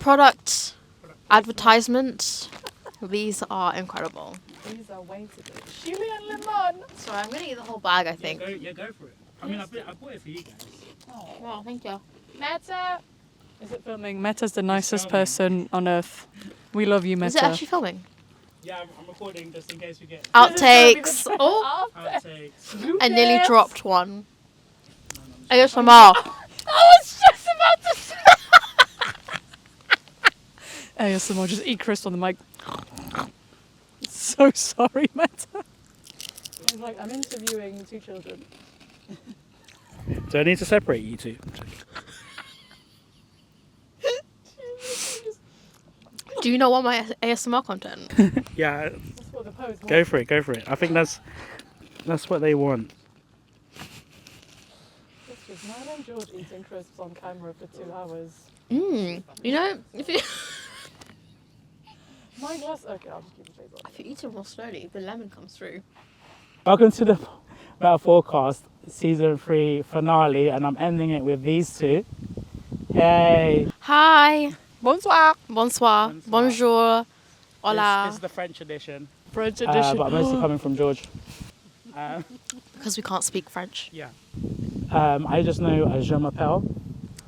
product advertisements. These are incredible. These are way too good. Chili and lemon. Sorry, I'm gonna eat the whole bag. I think. Yeah, go for it. I mean, I bought it for you guys. Oh, well, thank you. Meta. Is it filming? Meta's the nicest person on earth. We love you, Meta. Is it actually filming? Yeah, I'm recording just in case we get Outtakes. Oh, outtakes. I nearly dropped one. ASMR. I was just about to say. ASMR, just eat Chris on the mic. So sorry, Meta. It's like I'm interviewing 2 children. Do I need to separate you two? Do you not want my ASMR content? Yeah, That's what the poets want. go for it. I think that's what they want. This was Nyla and George eating crisps on camera for 2 hours. You know, if you My glass. Okay, I'll just keep the face on. if you eat it more slowly, the lemon comes through. Welcome to the Metaforecast Season 3 finale, and I'm ending it with these two. Hey! Hi. Bonsoir. Bonsoir. Bonjour. Hola. This is the French edition, French edition. but mostly coming from George. Because we can't speak French. Yeah. I just know Je m'appelle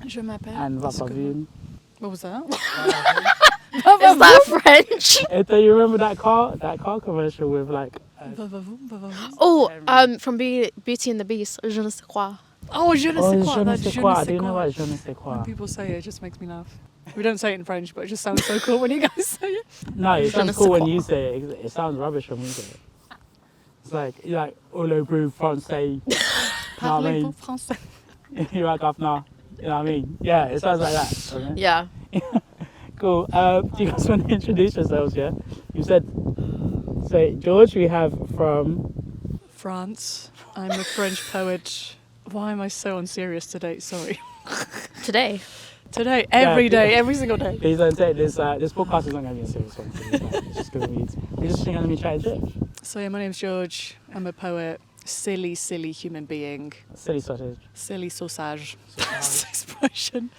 Je m'appelle. and Va pas vu. What was that? Is that French? Do you remember that car commercial with like? Oh, from Beauty and the Beast. Je ne sais quoi. Oh, je ne sais quoi. Je ne That's sais je quoi. ne I sais do know quoi. what je ne sais quoi. When people say it, it just makes me laugh. We don't say it in French, but it just sounds so cool when you guys say it. No, it Je ne sounds sais cool when quoi. you say it. It sounds rubbish when we say it. It's like Olo Brew Francais. You know what I Parlez-vous mean? français? You're like now. You know what I mean? Yeah, it sounds like that. Okay? Yeah. Cool. Do you guys want to introduce yourselves? Yeah. You said. So George, we have from. France. I'm a French poet. Why am I so unserious today? Sorry. Today. Today, every Yeah, day, every single day. Please don't take this. This podcast is not going to be a serious one. It's just going to be. We're just going to be chatting shit. So yeah, my name's George. I'm a poet. Silly, silly human being. Silly sausage. Silly sausage. That's the expression.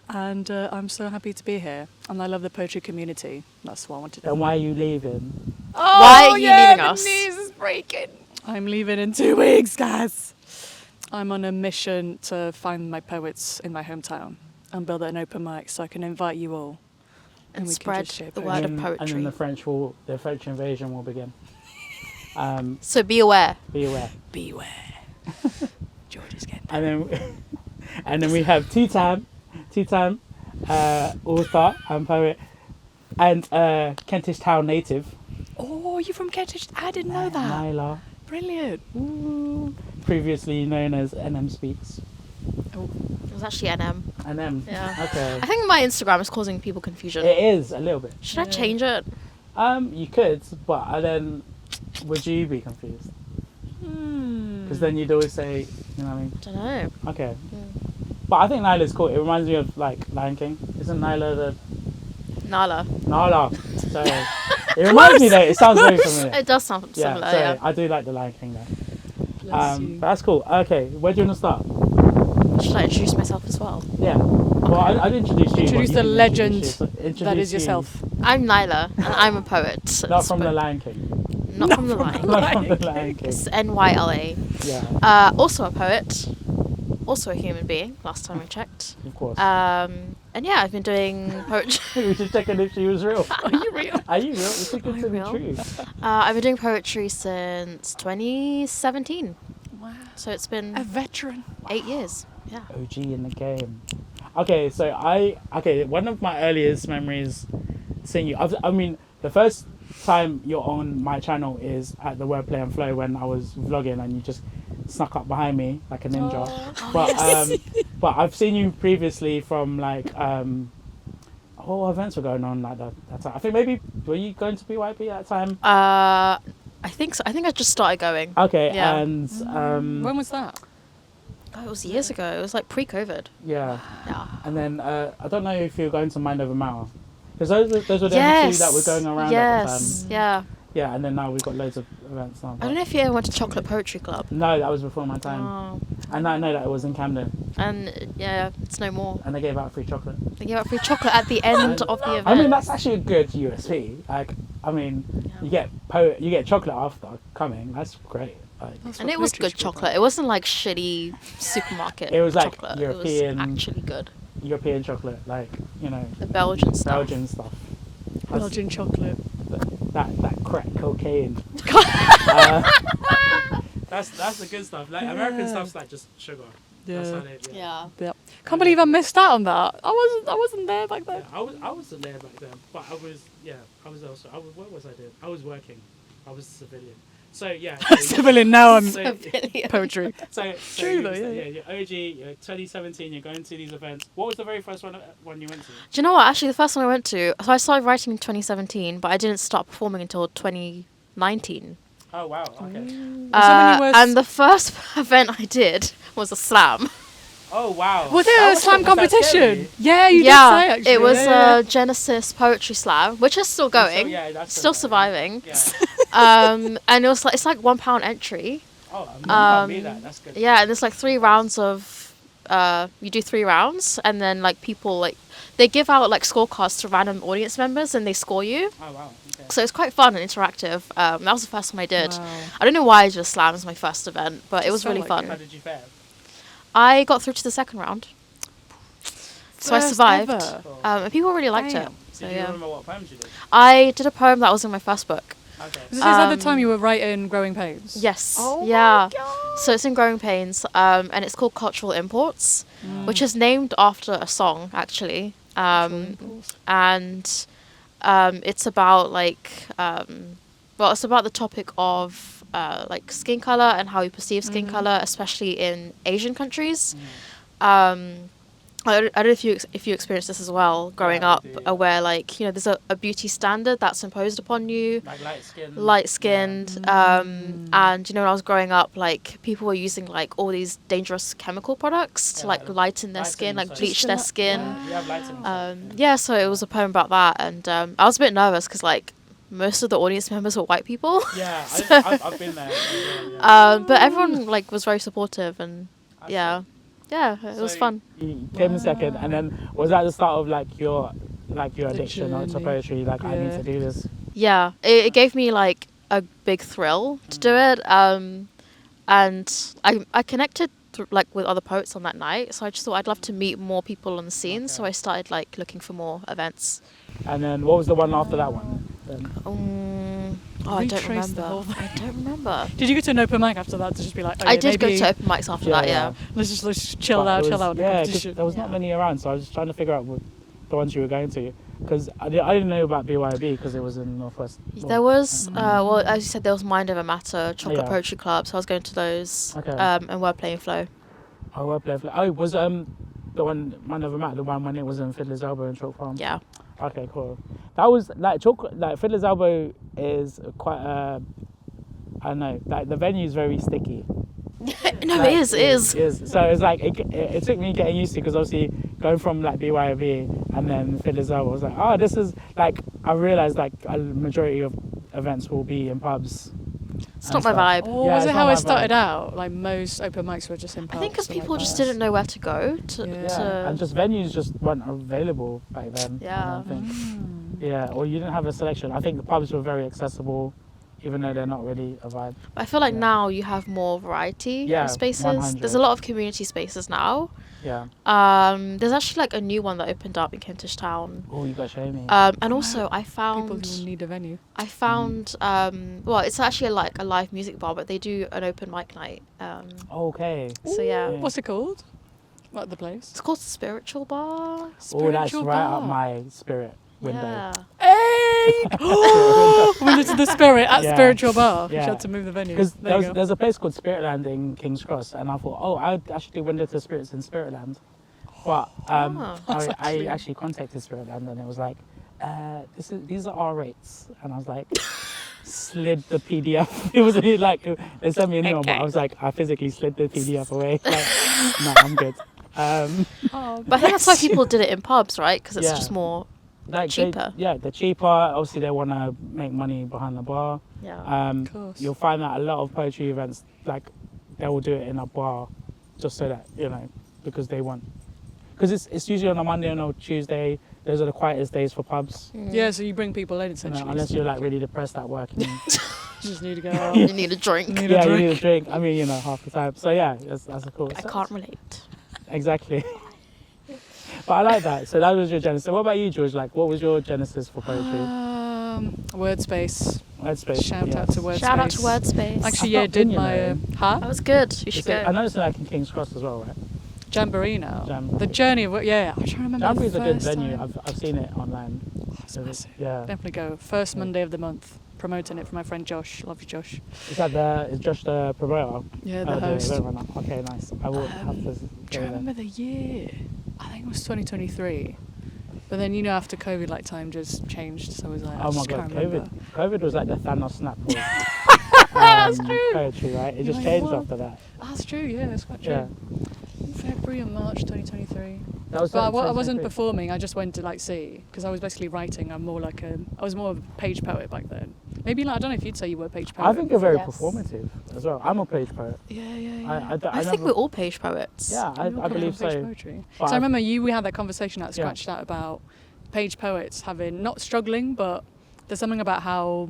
And I'm so happy to be here. And I love the poetry community. That's what I wanted to And why are you leaving? Why are you leaving us? My knees is breaking. I'm leaving in 2 weeks, guys. I'm on a mission to find my poets in my hometown and build an open mic so I can invite you all. And we can spread just share the poetry. word of And poetry. then the French invasion will begin. So be aware. Be aware. Beware. George is getting And then we have two-time author and poet and Kentish Town native. Oh, you're from Kentish? I didn't know that. Nyla. Brilliant. Ooh. Previously known as NM Speaks. It was actually NM. NM. Yeah. Okay. I think my Instagram is causing people confusion. It is a little bit. Should I change it? You could, but then would you be confused? Because then you'd always say, you know what I mean? Don't know. Okay. But I think Nyla's cool. It reminds me of like Lion King. Isn't Nyla the Nala. Nyla? So it reminds me though. It sounds very familiar. It does sound Yeah, similar, so yeah. I do like the Lion King though. Bless you. But that's cool. Okay, where do you want to start? Should I introduce myself as well? Yeah. Well, I'd introduce you. Introduce but the you can legend introduce that is you. yourself. I'm Nyla, and I'm a poet. Not from the Lion King. Not from the Lion. Not from the Lion King. It's Nyla. Yeah, Also a poet. Also a human being, last time I checked. of course. And yeah, I've been doing poetry. We were just checking if she was real. Are you real? Are you real? It's too good to be real? true. I've been doing poetry since 2017. Wow. So it's been A veteran. 8 years. Yeah. OG in the game. Okay, so one of my earliest memories seeing you. I mean, the first time you're on my channel is at the Wordplay and Flow when I was vlogging and you just snuck up behind me like a ninja. But I've seen you previously from like what events were going on like that time. I think maybe were you going to BYP at that time? I think so. I think I just started going. Okay, Yeah. and When was that? Oh, it was years ago. It was like pre-COVID. yeah, Yeah. and then I don't know if you were going to Mind Over Matter because those were the only two that were going around at the time. Yeah. Yeah, and then now we've got loads of events now. I don't know if you ever went to Chocolate Poetry Club. No, that was before my time. Oh. And I know that it was in Camden. And yeah, it's no more. And they gave out free chocolate. They gave out free chocolate at the end of the event. I mean, that's actually a good USP. Like, I mean, you get chocolate after coming. That's great. Like, and it was good chocolate. It wasn't like shitty supermarket. It was like chocolate. European. It was actually good. European chocolate, like, you know. The Belgian stuff. Belgian chocolate. That crack cocaine. That's the good stuff. Like American stuff's like just sugar. Yeah. That's how they, Yeah. Can't believe I missed out on that. I wasn't there back then. Yeah, I wasn't there back then, but I was also. What was I doing? I was working. I was a civilian. So yeah. Civilian now. I'm Civilian. poetry. So True though. You're OG. You're 2017. You're going to these events. What was the very first one you went to? Do you know what? Actually, the first one I went to, so I started writing in 2017, but I didn't start performing until 2019. Oh wow. Okay. And the first event I did was a slam. Oh wow. Was it a slam competition? Yeah, you did say actually. It was a Genesis poetry slam, which is still going. That's still surviving. Yeah. And it was like, it's like £1 entry. Oh, I mean, that's good. Yeah, and there's like 3 rounds of, you do 3 rounds, and then like people like, they give out like scorecards to random audience members and they score you. Oh wow. Okay. So it's quite fun and interactive. That was the first one I did. Wow. I don't know why I did a slam as my first event, but it was really like fun. How did you fare? I got through to the second round. So I First survived. ever. And people really liked it. Damn. So, Did you yeah. remember what poems you did? I did a poem that was in my first book. Okay. Was this at the time you were writing Growing Pains? Yes. Oh yeah. my God. So it's in Growing Pains, and it's called Cultural Imports, which is named after a song actually. And it's about like, it's about the topic of like skin color and how we perceive skin color, especially in Asian countries. I don't know if you experienced this as well growing up, where like, you know, there's a beauty standard that's imposed upon you, Like light skinned, and you know, when I was growing up, like people were using like all these dangerous chemical products to like lighten their skin, like bleach their skin. So it was a poem about that, and I was a bit nervous because like most of the audience members were white people. Yeah, So- I've been there. but everyone like was very supportive, and yeah, it was fun. You came in second, and then was that the start of like your addiction to journey. poetry? Like, I need to do this. Yeah, it gave me like a big thrill to do it, and I connected like with other poets on that night, so I just thought I'd love to meet more people on the scene. Okay. So I started like looking for more events. And then what was the one after that one? Then? I don't Retrace the remember. whole thing. I don't remember. Did you go to an open mic after that to just be like, I did go maybe to open mics after that. Yeah. let's just chill But out, it was- in the Yeah, 'cause competition. there was not many around, so I was just trying to figure out the ones you were going to, because I didn't know about BYB because it was in Northwest. There was, well, as you said, there was Mind Over Matter, Chocolate Yeah. Poetry Club, so I was going to those, Okay. and Wordplay and Flow. Oh, it was the one Man Over Matt, the one when it was in Fiddler's Elbow in Chalk Farm. Yeah. Okay, cool. That was like Fiddler's Elbow is quite I don't know, like the venue is very sticky. No, Like, it is. So it's like it took me getting used to, because obviously going from like BYOB and then Fiddler's Elbow, I was like, oh, this is like, I realised like a majority of events will be in pubs. It's not my vibe. Or Yeah, was it's it not how my it started vibe. out? Like most open mics were just in pubs. I think because and people like just that. didn't know where to go to. Yeah, and just venues just weren't available back then. Yeah. I don't think. Yeah, or you didn't have a selection. I think the pubs were very accessible, even though they're not really a vibe. I feel like Yeah. now you have more variety Yeah, of spaces. 100. There's a lot of community spaces now. Yeah. There's actually like a new one that opened up in Kentish Town. Oh, you got to show me. And also I People found will need a venue. well, it's actually like a live music bar, but they do an open mic night. Okay. So yeah, Yeah. What's it called? What, the place? it's called Spiritual Bar. Oh, that's Spiritual right bar. up my spirit window. Yeah. Hey! We looked at the spirit at Yeah. Spiritual Bar. We Yeah. had to move the venue. Because There you go. there's a place called Spiritland in King's Cross, and I thought, oh, I'd actually do Window to Spirits in Spiritland. But That's I actually contacted Spiritland, and it was like, these are our rates, and I was like, slid the PDF. It was like they sent me an email, but I was like, I physically slid the PDF away. Like, no, I'm good. Oh, But I think that's why people did it in pubs, right? Because it's Yeah. just more like cheaper. They're cheaper. Obviously, they want to make money behind the bar. Yeah. Of course. You'll find that a lot of poetry events, like, they will do it in a bar, just so that because they want. Because it's usually on a Monday and a Tuesday. Those are the quietest days for pubs. Yeah, so you bring people in essentially. Unless you're like really depressed at work. And You just need to go out. You need a drink. You need yeah, a you drink. need a drink. I mean, half the time. So yeah, that's a cool. I can't relate. Exactly. But I like that. So that was your genesis. So what about you, George? Like, what was your genesis for poetry? Word space. Wordspace. Shout out to Word Shout out to Space. Wordspace. Actually, I've yeah, not did been, you my know. That was good. You should I go. know it's like in King's Cross as well, right? Jamboree now. Jamboree. The journey of yeah. I'm trying to remember. Jamboree's the a good first venue. time. I've seen it online. It's massive. Yeah. Definitely go. First Yeah. Monday of the month. Promoting it for my friend Josh. Love you, Josh. Is Josh the promoter? Yeah, the Oh, host. event runner. Okay, nice. I will have to go Trying to there. remember the year. I think it was 2023. But then after COVID, like time just changed. So I was like, I Oh my just god, can't remember. COVID was like the Thanos snap of That's true. poetry, right? It You're just like, changed what? after that. That's true. Yeah, that's quite true. Yeah. February and March 2023. That was But I wasn't 2023. performing. I just went to like see because I was basically writing. I was more of a page poet back then. Maybe like I don't know if you'd say you were a page poet. I think you're very Yes. performative as well. I'm a page poet. Yeah. I I think never- we're all page poets. Yeah, I You're believe page so. poetry. But So I remember we had that conversation at Yeah. Scratch That about page poets having not struggling, but there's something about how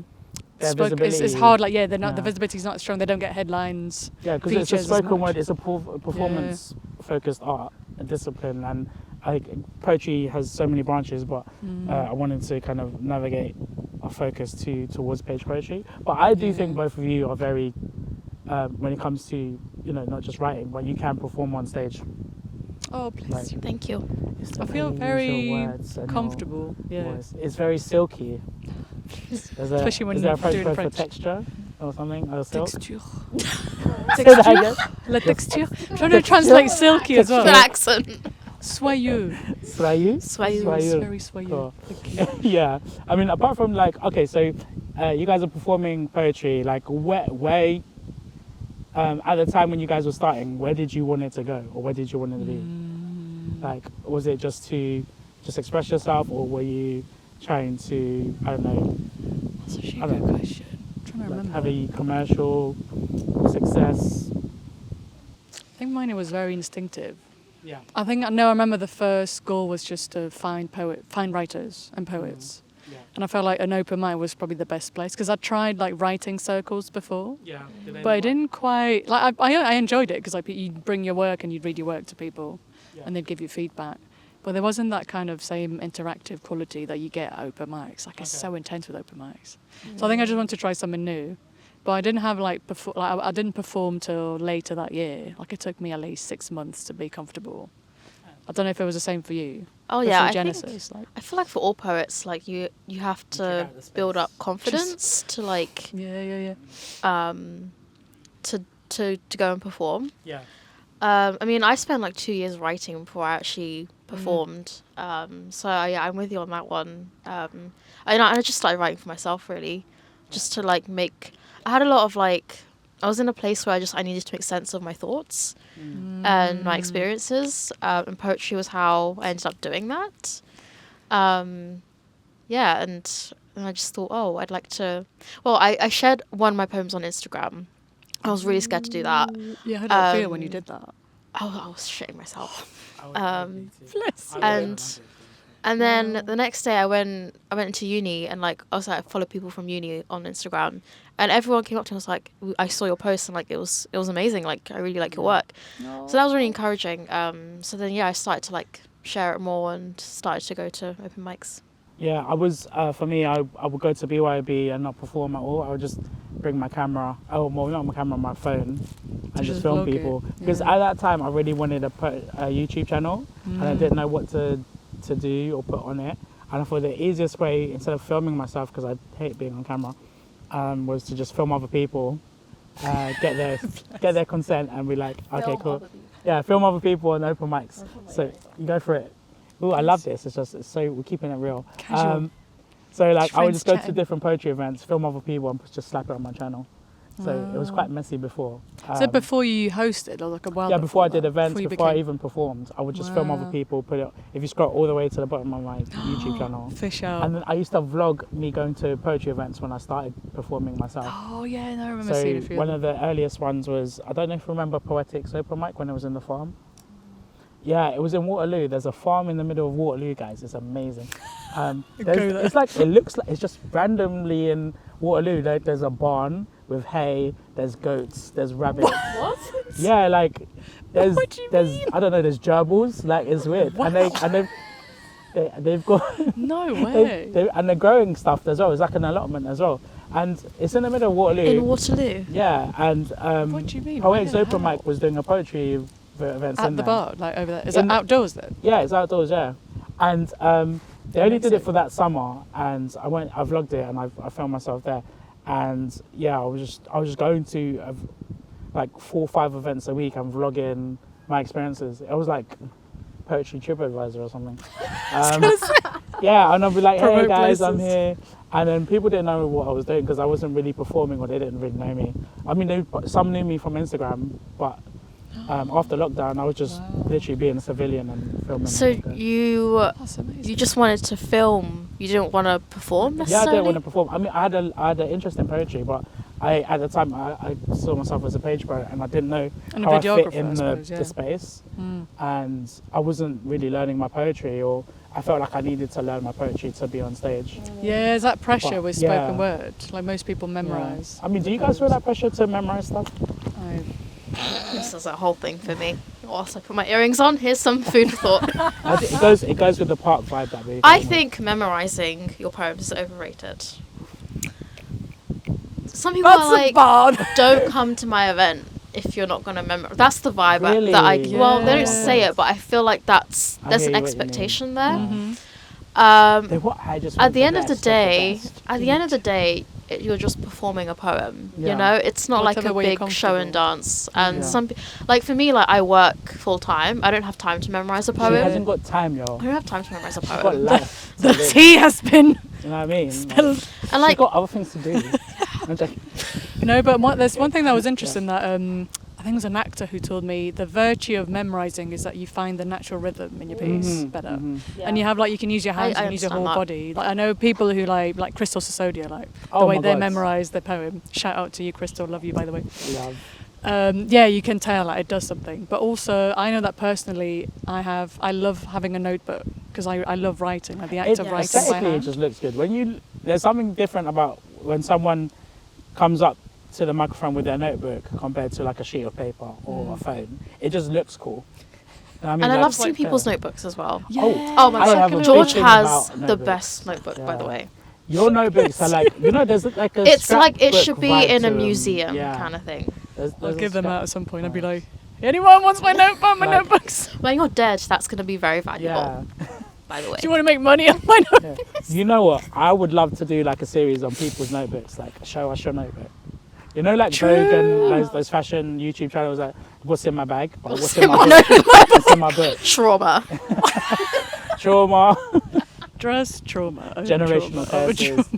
Their it's visibility. hard. Like they're not Yeah. the visibility's not strong. They don't get headlines. Yeah, because it's a features as spoken much. word. It's a performance-focused art, a discipline, and poetry has so many branches. But I wanted to kind of navigate our focus towards page poetry. But I do think both of you are very, when it comes to not just writing, but you can perform on stage. Oh, bless Like, you. Thank you. It's the I feel way you use very your words and your comfortable. Yeah. voice. It's very silky. Especially when is there a you're doing French word French. for texture or something? Or silk? Texture. Say that again. La texture. I'm trying to translate silky as The well. accent. Soyeux. Soyeux? Soyeux. It's Soyeux. very soyeux. Cool. Yeah, I mean, apart from okay, so you guys are performing poetry. Like, where at the time when you guys were starting, where did you want it to go, or where did you want it to be? Like, was it just to express yourself, or were you trying to, I don't know, That's actually I a don't good know. question. I'm trying to like remember. have a commercial success? I think mine was very instinctive. Yeah. I remember the first goal was just to find writers and poets. Yeah. And I felt like an open mic was probably the best place because I tried like writing circles before, Yeah. but I didn't quite like. I enjoyed it because like you'd bring your work and you'd read your work to people, and they'd give you feedback. But there wasn't that kind of same interactive quality that you get at open mics. Like it's so intense with open mics. So I think I just wanted to try something new. But I didn't have I didn't perform till later that year. Like it took me at least 6 months to be comfortable. I don't know if it was the same for you. Oh before yeah, Genesis. I feel like for all poets, like you have to out the build space. up confidence to like Yeah. to go and perform. Yeah. I mean, I spent like 2 years writing before I actually performed. So yeah, I'm with you on that one. I just started writing for myself really, just to like make. I had a lot of like. I was in a place where I needed to make sense of my thoughts and my experiences, and poetry was how I ended up doing that. Yeah, and I just thought, oh, I'd like to. Well, I shared one of my poems on Instagram. I was really scared to do that. Yeah, how did it feel when you did that? I was shitting myself. Bless you. And then the next day I went into uni and like I followed people from uni on Instagram, and everyone came up to me and was like, I saw your post and like it was amazing, like I really like your work. So that was really encouraging. So then I started to like share it more and started to go to open mics. Yeah, I was, for me, I would go to BYOB and not perform at all. I would just bring my camera, not my camera, my phone, and just film vlog it. people. Because at that time, I really wanted a YouTube channel, and I didn't know what to do or put on it. And I thought the easiest way, instead of filming myself, because I hate being on camera, was to just film other people, get their consent, and be like, okay, cool. Yeah, film other people on open mics. So you go for it. Ooh, I love this. It's so we're keeping it real. Casual. So like I would Friends just go to chatting. different poetry events, film other people, and just slap it on my channel. So it was quite messy before. So before you hosted, or like a while? Yeah, before I did that? events, before I became- even performed, I would just film other people, put it. If you scroll all the way to the bottom of my YouTube channel, Fish out. and then I used to vlog me going to poetry events when I started performing myself. Oh yeah, no, I remember seeing a So few. one of the earliest ones was, I don't know if you remember Poetic's open mic when it was in the farm. Yeah, it was in Waterloo. There's a farm in the middle of Waterloo, guys. It's amazing. Go there. It's like, it looks like it's just randomly in Waterloo. Like there's a barn with hay. There's goats. There's rabbits. What? Yeah, like there's What do you there's mean? I don't know. There's gerbils. Like it's weird. Wow. And they've got No way. and they're growing stuff as well. It's like an allotment as well. And it's in the middle of Waterloo. In Waterloo. Yeah, and What do you mean? Poetic's Where? open How? mic was doing a poetry events At in the there. bar, like over there. Is In it the- outdoors then? Yeah, it's outdoors. Yeah, and they only did it Amazing. for that summer, and I vlogged it, and I filmed myself there, and yeah, I was just going to like 4 or 5 events a week and vlogging my experiences. It was like Poetry TripAdvisor or something. Yeah, and I'd be like, hey Promote guys, I'm places. here. And then people didn't know what I was doing because I wasn't really performing, or they didn't really know me. I mean, some knew me from Instagram, but after lockdown, I was just literally being a civilian and filming. So you That's amazing. you just wanted to film. You didn't want to perform Yeah, I necessarily. didn't want to perform. I mean, I had an interest in poetry, but at the time I saw myself as a page poet, and I didn't know And a how I fit videographer, in I suppose, yeah. the space. Mm. And I wasn't really learning my poetry, or I felt like I needed to learn my poetry to be on stage. Yeah, is that pressure But, with yeah. spoken word? Like most people memorise. I mean, do you guys feel that pressure to memorize stuff? This is a whole thing for me. Whilst I put my earrings on, here's some food for thought. It goes with the park vibe that we. I think memorizing your poems is overrated. Some people are like, don't come to my event if you're not going to memorize. That's the vibe Really? that I. Well, they don't Yeah. say it, but I feel like there's I an hear you what you mean. expectation there. Mhm. I just At want the end of the best day, best. at the end of the day, you're just performing a poem. Yeah. You know, it's not like Whatever a way you're big show and comfortable. dance. And Yeah. like for me, like I work full time. I don't have time to memorize a She poem. hasn't got time, yo. I don't have time to memorize a She's got poem. life. to The live, tea has been you know what I mean? spilled. And She's like, got other things to do. I'm joking. No, but there's one thing that was interesting that I think it was an actor who told me the virtue of memorising is that you find the natural rhythm in your piece Mhm, better. mhm. And you have like you can use your hands, I you can use your whole understand body. Like, I know people who like Crystal Sisodia, like the Oh way my they God. memorise their poem. Shout out to you, Crystal. Love you, by the way. Love. Yeah, you can tell like, it does something. But also, I know that personally, I love having a notebook because I love writing, like the act of writing by Aesthetically, it hand. just looks good. There's something different about when someone comes up to the microphone with their notebook compared to like a sheet of paper or a phone. It just looks cool. And I, mean, and I that's love seeing like, people's notebooks as well. Oh, Oh my I god, have a big George thing has about the notebooks. best notebook, by the Yeah. way. Your notebooks are like, there's like a It's like it scrapbook should be vibe in a to 'em. museum Yeah. kind of thing. I'll give them out at some point. I'd be Nice. like, anyone wants my notebook? My Like- notebooks. When you're dead, that's going to be very valuable, Yeah. by the way. Do you want to make money off my notebook? Yeah. You know what? I would love to do like a series on people's notebooks, like show us your notebook. You know, like Vogue and those fashion YouTube channels, like what's in my bag, or what's in my book, what's in my book. Trauma. Trauma, Dress trauma. generational trauma, curses.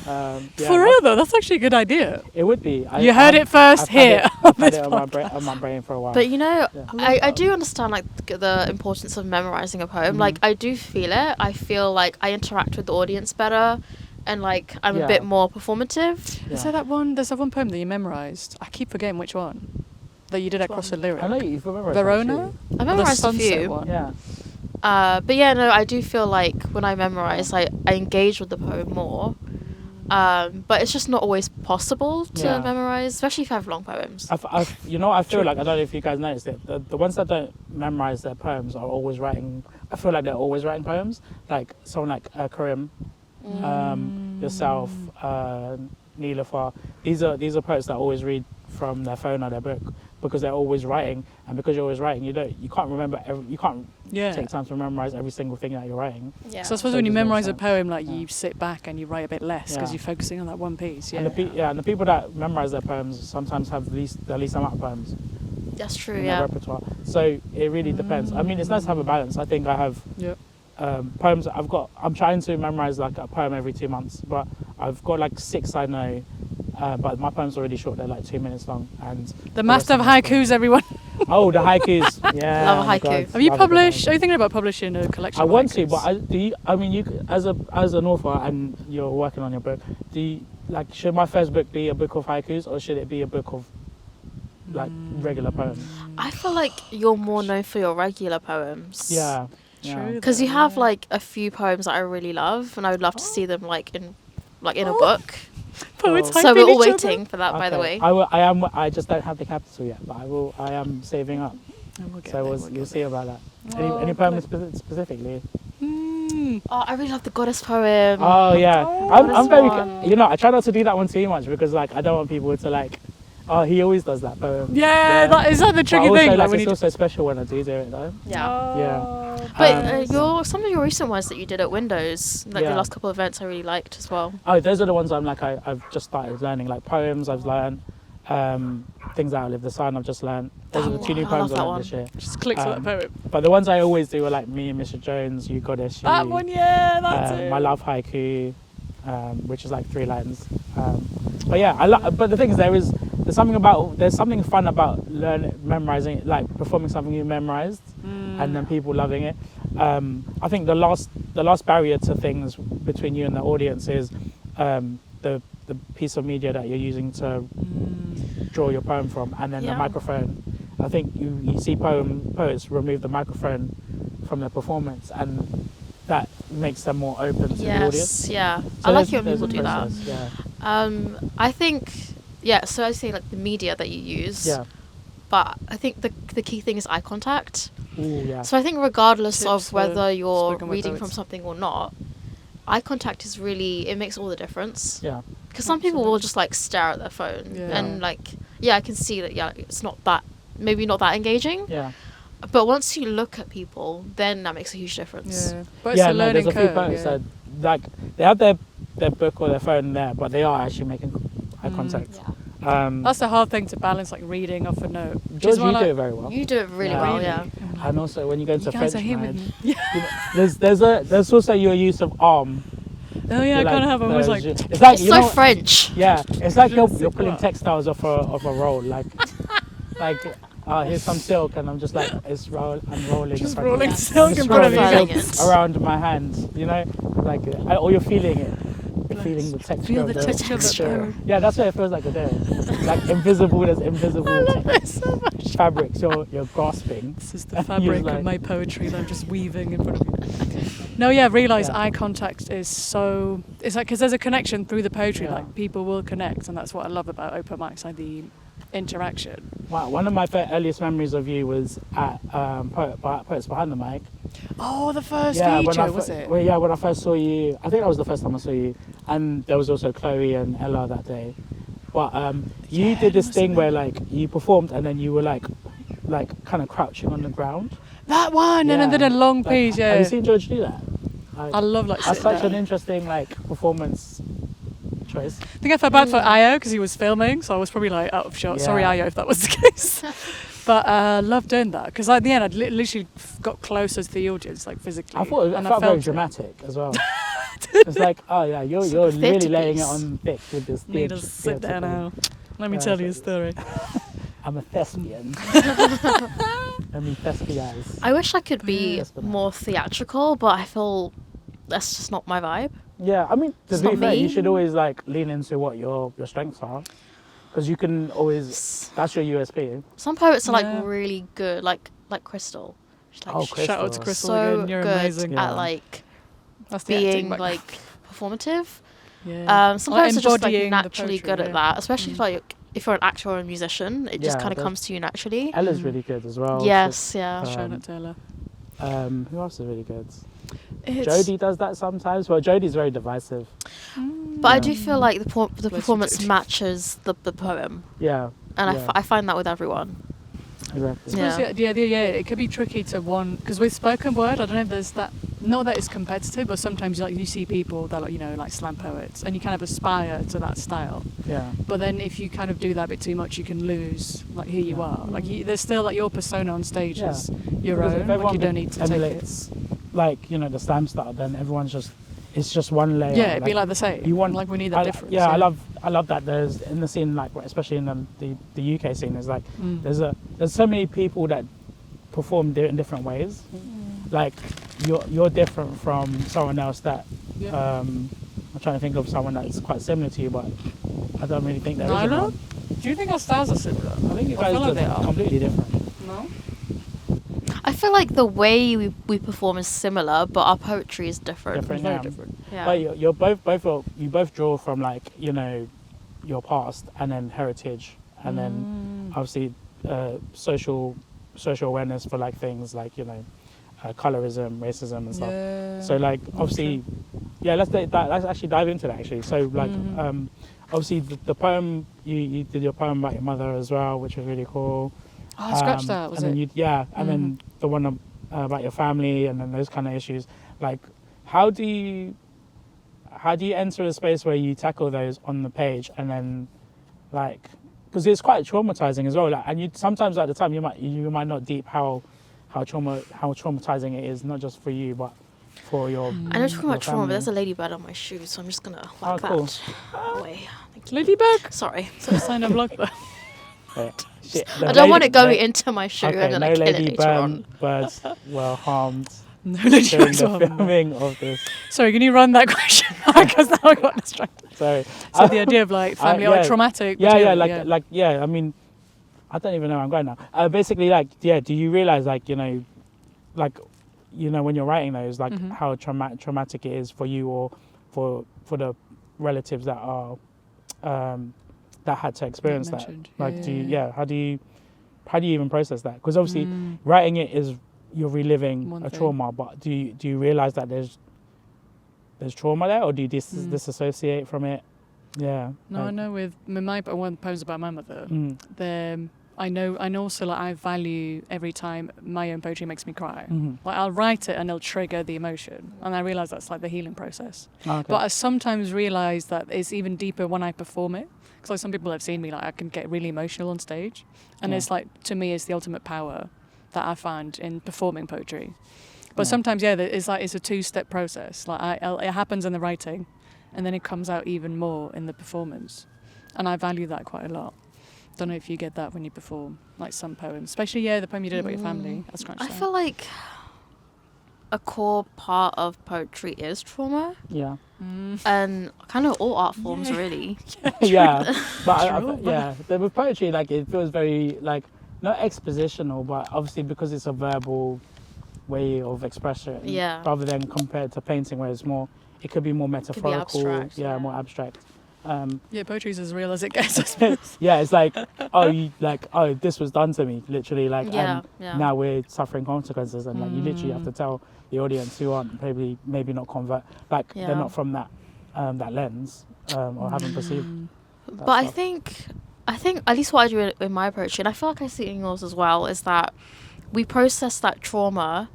Yeah, For real though, that's actually a good idea. it would be. You heard it first I've here Had on I've had this it on my brain for a while. But you know, Yeah. I do understand like the importance of memorizing a poem. Like I do feel it. I feel like I interact with the audience better, and like I'm Yeah. a bit more performative. Yeah. Is there there's that one poem that you memorised? I keep forgetting which one. That you did across the lyric. I know you've memorized Verona? that I Or the memorized a sunset few. one. too. Yeah. But yeah, no, I do feel like when I memorize, I engage with the poem more. But it's just not always possible to Yeah. memorize, especially if I have long poems. You know, I feel like, I don't know if you guys noticed it, the ones that don't memorize their poems are always writing, I feel like they're always writing poems. Like someone like Karim, yourself, Nyla. These are poets that always read from their phone or their book because they're always writing, and because you're always writing, you can't remember you can't Yeah. take time to memorize every single thing that you're writing. Yeah. So I suppose So when you it does make memorize a sense. poem, like Yeah. you sit back and you write a bit less because Yeah. you're focusing on that one piece. Yeah. And the people that memorize their poems sometimes have the least amount of poems That's true, in their yeah. repertoire. So it really depends. I mean, it's nice to have a balance. I think I have Yep. poems. I'm trying to memorize like a poem every 2 months, but I've got like 6 I know but my poems are already short. They're like 2 minutes long. And The master of haikus, everyone. Oh, the haikus. Yeah. Love a oh my haiku. God, Have you love a good published? haiku. Are you thinking about publishing a collection? I of want to, haikus? but you as an author and you're working on your book, should my first book be a book of haikus or should it be a book of like regular poems? I feel like you're more known for your regular poems. Yeah. True. Because you though, have yeah. like a few poems that I really love, and I would love to see them like in a book. Poets So So hyping we're all each other. waiting for that, by the way. I just don't have the capital yet, but I am saving up. And we'll get So there, you'll see about that. Oh, Any poems specifically? Oh, I really love the goddess poem. Oh yeah, Oh, I'm this very. one. I try not to do that one too much because like I don't want people to like. Oh, he always does that poem. Yeah, that is that the But tricky also, thing. like, when it's you also special when I do it though. Yeah. Yeah. But some of your recent ones that you did at Windows, like Yeah. the last couple of events, I really liked as well. Oh, those are the ones I've just started learning, like poems I've learned, things that Outlive the Sun I've just learned. Those are the two new I poems love I that learned this year. just clicks on that poem. But the ones I always do are like Me and Mr. Jones, You Goddess, You. That one, yeah, that's it. My Love Haiku, which is like 3 lines. But yeah, but the thing is, there's something fun about memorizing, like performing something you memorized, and then people loving it. I think the last barrier to things between you and the audience is the piece of media that you're using to draw your poem from, and then the Yeah. microphone. I think you see poets remove the microphone from their performance, and that makes them more open to the audience. Yes, yeah. So I like there's- it when there's people a do that. process, Yeah. I think, so I say like the media that you use. Yeah. But I think the key thing is eye contact. Ooh, yeah. So I think regardless Tips of for whether you're spoken word reading from poets. something or not, eye contact is really, it makes all the difference. Yeah. Because some people will just like stare at their phone Yeah. and like, yeah, I can see that, yeah, it's not that, maybe not that engaging. Yeah. But once you look at people, then that makes a huge difference. Yeah, but it's Yeah, a no, learning there's a few curve. poets Yeah. that like they have their book or their phone there, but they are actually making eye contact. Yeah. That's the hard thing to balance, like reading off a note. Which George, is why, you like, do it very well. You do it really Yeah. well, Really? yeah. And also when you go into You guys French are here mode, with me. you know, there's also your use of arm. Oh yeah, I You're kind of have almost the- like. it's like It's you so know, French. yeah, it's like you're Silk pulling what? textiles off a roll, like here's some silk, and I'm just like I'm rolling, Just in front of rolling me. silk I'm in just front of you. rolling Furling silk it. around my hand, you know, like or you're feeling it. You're feeling the texture Feel of the texture of the poem. Yeah, that's what it feels like today. Like invisible, there's invisible There's so much. fabrics you're grasping. This is the And fabric you're of my poetry that I'm just weaving in front of you. No, yeah, realise Yeah. eye contact is so. It's like because there's a connection through the poetry. Yeah. Like people will connect, and that's what I love about open mics, like the interaction. Wow, one of my earliest memories of you was at Poets Behind the Mic. Oh, the first when feature I was it? Well, yeah, when I first saw you, I think that was the first time I saw you, and there was also Chloe and Ella that day. But you Yeah, did this must have thing been. where like you performed and then you were like kind of crouching on the ground. That one, and then Yeah. did a long Like, piece. Yeah, Have you seen George do that? Like, I love like. that's sitting such an down. interesting like performance choice. I think I felt bad for Io because he was filming, so I was probably like out of shot. Yeah. Sorry, Io, if that was the case. But loved doing that because at the end, I literally got closer to the audience, like physically. I thought it and felt I very felt dramatic as well. It's like, oh yeah, you're really theatre laying it piece. on thick with this. Need to theatre- sit theatre there thing. now. Let me Yeah, tell you a so- story. I'm a thespian. I mean thespians. I wish I could be Yes, but no. more theatrical, but I feel that's just not my vibe. Yeah, I mean, to It's be not fair, me. you should always like lean into what your strengths are, because you can always. That's your USP. Some poets are Yeah. like really good, like Crystal. She's like Oh, sh- Crystal. Shout out to Crystal so again. You're good amazing. Yeah. at like That's the acting being background. like performative. Yeah. Some Like poets are just like embodying the naturally poetry, good yeah. at that, especially if you're an actor or a musician. It just Yeah, kind of that's- comes to you naturally. Ella's really good as well. Yes, yeah. Shout out to Ella. Who else is really good? It's- Jodie does that sometimes. Well, Jodie's very divisive. But I do feel like the Bless you, performance Jodie. matches the poem, Yeah. and yeah, I find that with everyone. exactly. Yeah. Yeah, it could be tricky to one because with spoken word, I don't know if there's that. Not that it's competitive, but sometimes like you see people that like like slam poets, and you kind of aspire to that style. Yeah. But then if you kind of do that a bit too much, you can lose like who you Yeah. are. Like there's still like your persona on stage Yeah. is your Because if own. Like everyone you don't need to take it. emulates, like the slam style, then everyone's just it's just one layer. Yeah, it'd be like the same. You want like we need that difference. Yeah, I love that. There's in the scene, like especially in the UK scene, there's like there's so many people that perform in different ways. Like you're different from someone else that. I'm trying to think of someone that's quite similar to you, but I don't really think there is Nyla? one. Do you think our styles are similar? I think you I guys feel like they are are. completely different. No? I feel like the way we perform is similar, but our poetry is different. Different, Very yeah. different. Yeah. But you both draw from like your past and then heritage and then obviously social awareness for like things like colorism, racism and stuff. Yeah. So like obviously, yeah. Let's actually dive into that actually. So like obviously the poem you did your poem about your mother as well, which was really cool. Oh, I scratched that, was and it? Then and then the one about your family and then those kind of issues. Like, how do you enter a space where you tackle those on the page and then, like, because it's quite traumatizing as well. Like, and you sometimes at the time you might not deep how traumatizing it is, not just for you but for your. I know talking about trauma, family. but there's a ladybird on my shoe, so I'm just gonna like cool. that away. Thank you. Ladybug? Sorry. So sign of luck there. Shit, I don't want it going into my shoe Okay, and then no I kill it lady later on. birds were harmed No during ladybugs. the filming of this. Sorry, can you run that question back? Because now I got distracted. Sorry. So the idea of like family or traumatic. Yeah, material, I mean, I don't even know where I'm going now. Basically, like, yeah. Do you realize, like, when you're writing those, like, how traumatic it is for you or for the relatives that are that had to experience that? mentioned. Like, Yeah. how do you even process that? Because obviously, writing it is you're reliving One a thing. trauma, but do you realize that there's trauma there, or do you disassociate from it? Yeah. No, I know with my one poems about my mother. Mm. I know also like I value every time my own poetry makes me cry. Mhm. Like I'll write it and it'll trigger the emotion, and I realise that's like the healing process. Okay. But I sometimes realise that it's even deeper when I perform it. Because like some people have seen me, like I can get really emotional on stage, and Yeah. it's like to me it's the ultimate power that I find in performing poetry. But Yeah. sometimes it's a two-step process. Like it happens in the writing, and then it comes out even more in the performance, and I value that quite a lot. Don't know if you get that when you perform like some poems, especially the poem you did about your family. I scratched I that. feel like a core part of poetry is trauma, Yeah. and kind of all art forms really. Yeah, but with poetry, like it feels very like not expositional, but obviously because it's a verbal way of expression. Yeah. Rather than compared to painting, where it could be more metaphorical. abstract, yeah. More abstract. Yeah, poetry's as real as it gets, I suppose. Yeah, it's like this was done to me, literally, like, Yeah, and yeah. now we're suffering consequences, and like you literally have to tell the audience who aren't maybe not convert, like Yeah. they're not from that lens or haven't perceived. that But I stuff. think at least what I do in my poetry, and I feel like I see it in yours as well, is that we process that trauma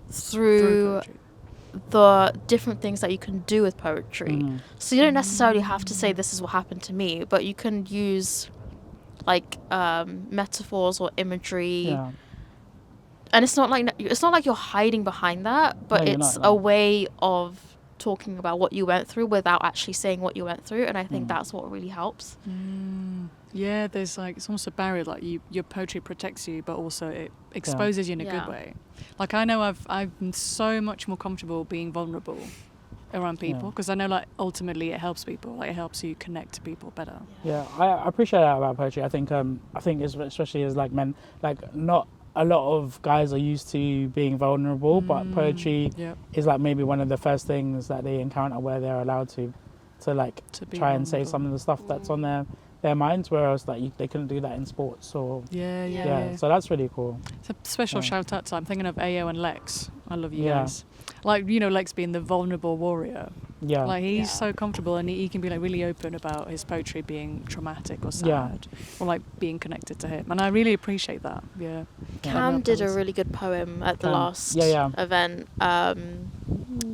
through poetry. the different things that you can do with poetry. Mhm. So you don't necessarily have to say this is what happened to me, but you can use like metaphors or imagery, Yeah. and it's not like you're hiding behind that, but No, you're it's not, no. a way of talking about what you went through without actually saying what you went through, and I think that's what really helps. Yeah, there's like it's almost a barrier. Like your poetry protects you, but also it exposes you in a Yeah. good way. Like I know I've been so much more comfortable being vulnerable around people Yeah. because I know like ultimately it helps people. Like it helps you connect to people better. Yeah, I appreciate that about poetry. I think especially as like men, like not a lot of guys are used to being vulnerable, but poetry Yeah. is like maybe one of the first things that they encounter where they're allowed to like To be try and say vulnerable. some of the stuff that's on their minds, whereas like they couldn't do that in sports or Yeah. so that's really cool. It's a special Yeah. shout out to I'm thinking of AO and Lex. I love you Yeah. guys. Like Lex being the vulnerable warrior. Yeah, Like he's Yeah. so comfortable and he can be like really open about his poetry being traumatic or sad Yeah. or like being connected to him. And I really appreciate that. Yeah. Cam did a really good poem at the Cam. last Yeah. event, and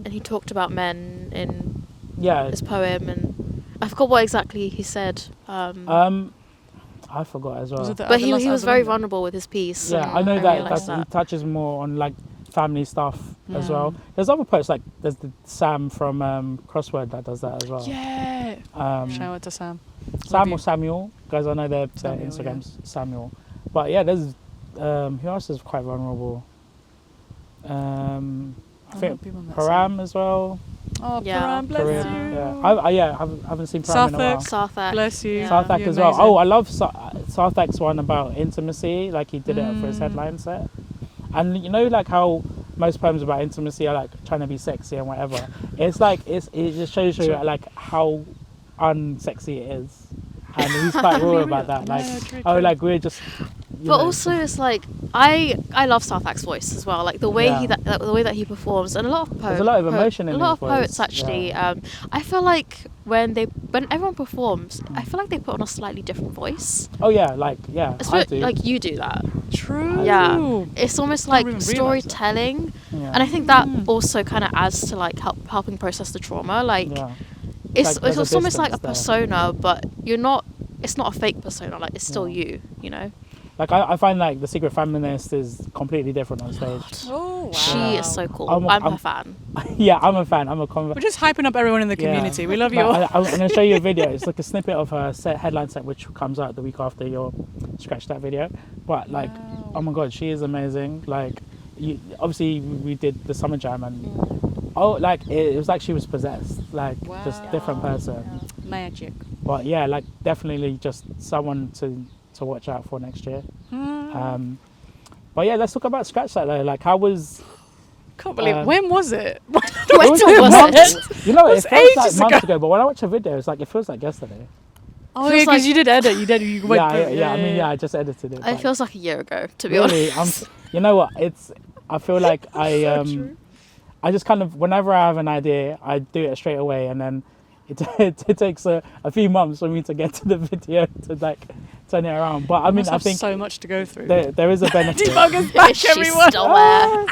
he talked about men in yeah. his poem, and I forgot what exactly he said. I forgot as well. Was it the- But the he last was album very then? vulnerable with his piece. Yeah, and I know I that realised he touches more on like family stuff as well. There's other poets like there's the Sam from Crossword that does that as well. Yeah. Shout out to Sam. Sam or Samuel, guys. I know their Samuel, Instagrams. Samuel, but yeah, there's who else is quite vulnerable. I think Param as well. Oh, Yeah. Param, bless Korean, you. yeah. I haven't seen Param in a while. Sarthak. Bless you. Yeah. Sarthak You're as well. amazing. Oh, I love Sarthak's one about intimacy. Like he did it for his headline set. And you know, like how most poems about intimacy are like trying to be sexy and whatever. It's like it just shows you like how unsexy it is, and he's quite raw about that. Like, true. like we're just. But also, it's like I love Sarthak's voice as well. Like the way Yeah. the way that he performs, and a lot of poets. There's a lot of emotion in a lot his of voice. poets actually. I feel like when everyone performs, I feel like they put on a slightly different voice. Oh yeah, I do. Like you do that. True. Yeah, it's almost like even realise that. storytelling, Yeah. and I think that also kind of adds to like helping process the trauma. Like Yeah. it's Like, there's a almost like a distance there. persona, but you're not. It's not a fake persona. Like it's still you. You know. Like I find like the Secret Feminist is completely different on stage. Oh, wow. She is so cool. I'm I'm her fan. Yeah, I'm a fan. I'm a convert. We're just hyping up everyone in the community. We love you all. I'm going to show you a video. It's like a snippet of her headline set, which comes out the week after your Scratch That video. But like, oh my god, she is amazing. Like, obviously we did the Summer Jam, and like it was like she was possessed, like just different person. Magic. But yeah, like definitely just someone to watch out for next year. But yeah, let's talk about Scratch That though. Like, how was? Can't believe when was it? It was like months. You know, it was feels like ages months ago. But when I watch a video, it's like it feels like yesterday. Oh, Feels yeah, because like- you did edit. You went through it. I mean, I just edited it. It but feels like a year ago, to be really, honest. you know what? I feel like I just kind of whenever I have an idea, I do it straight away, and then it takes a few months for me to get to the video to like turn it around. But I mean, I think so much to go through. there is a benefit. Debugger's back, She's everyone. still there.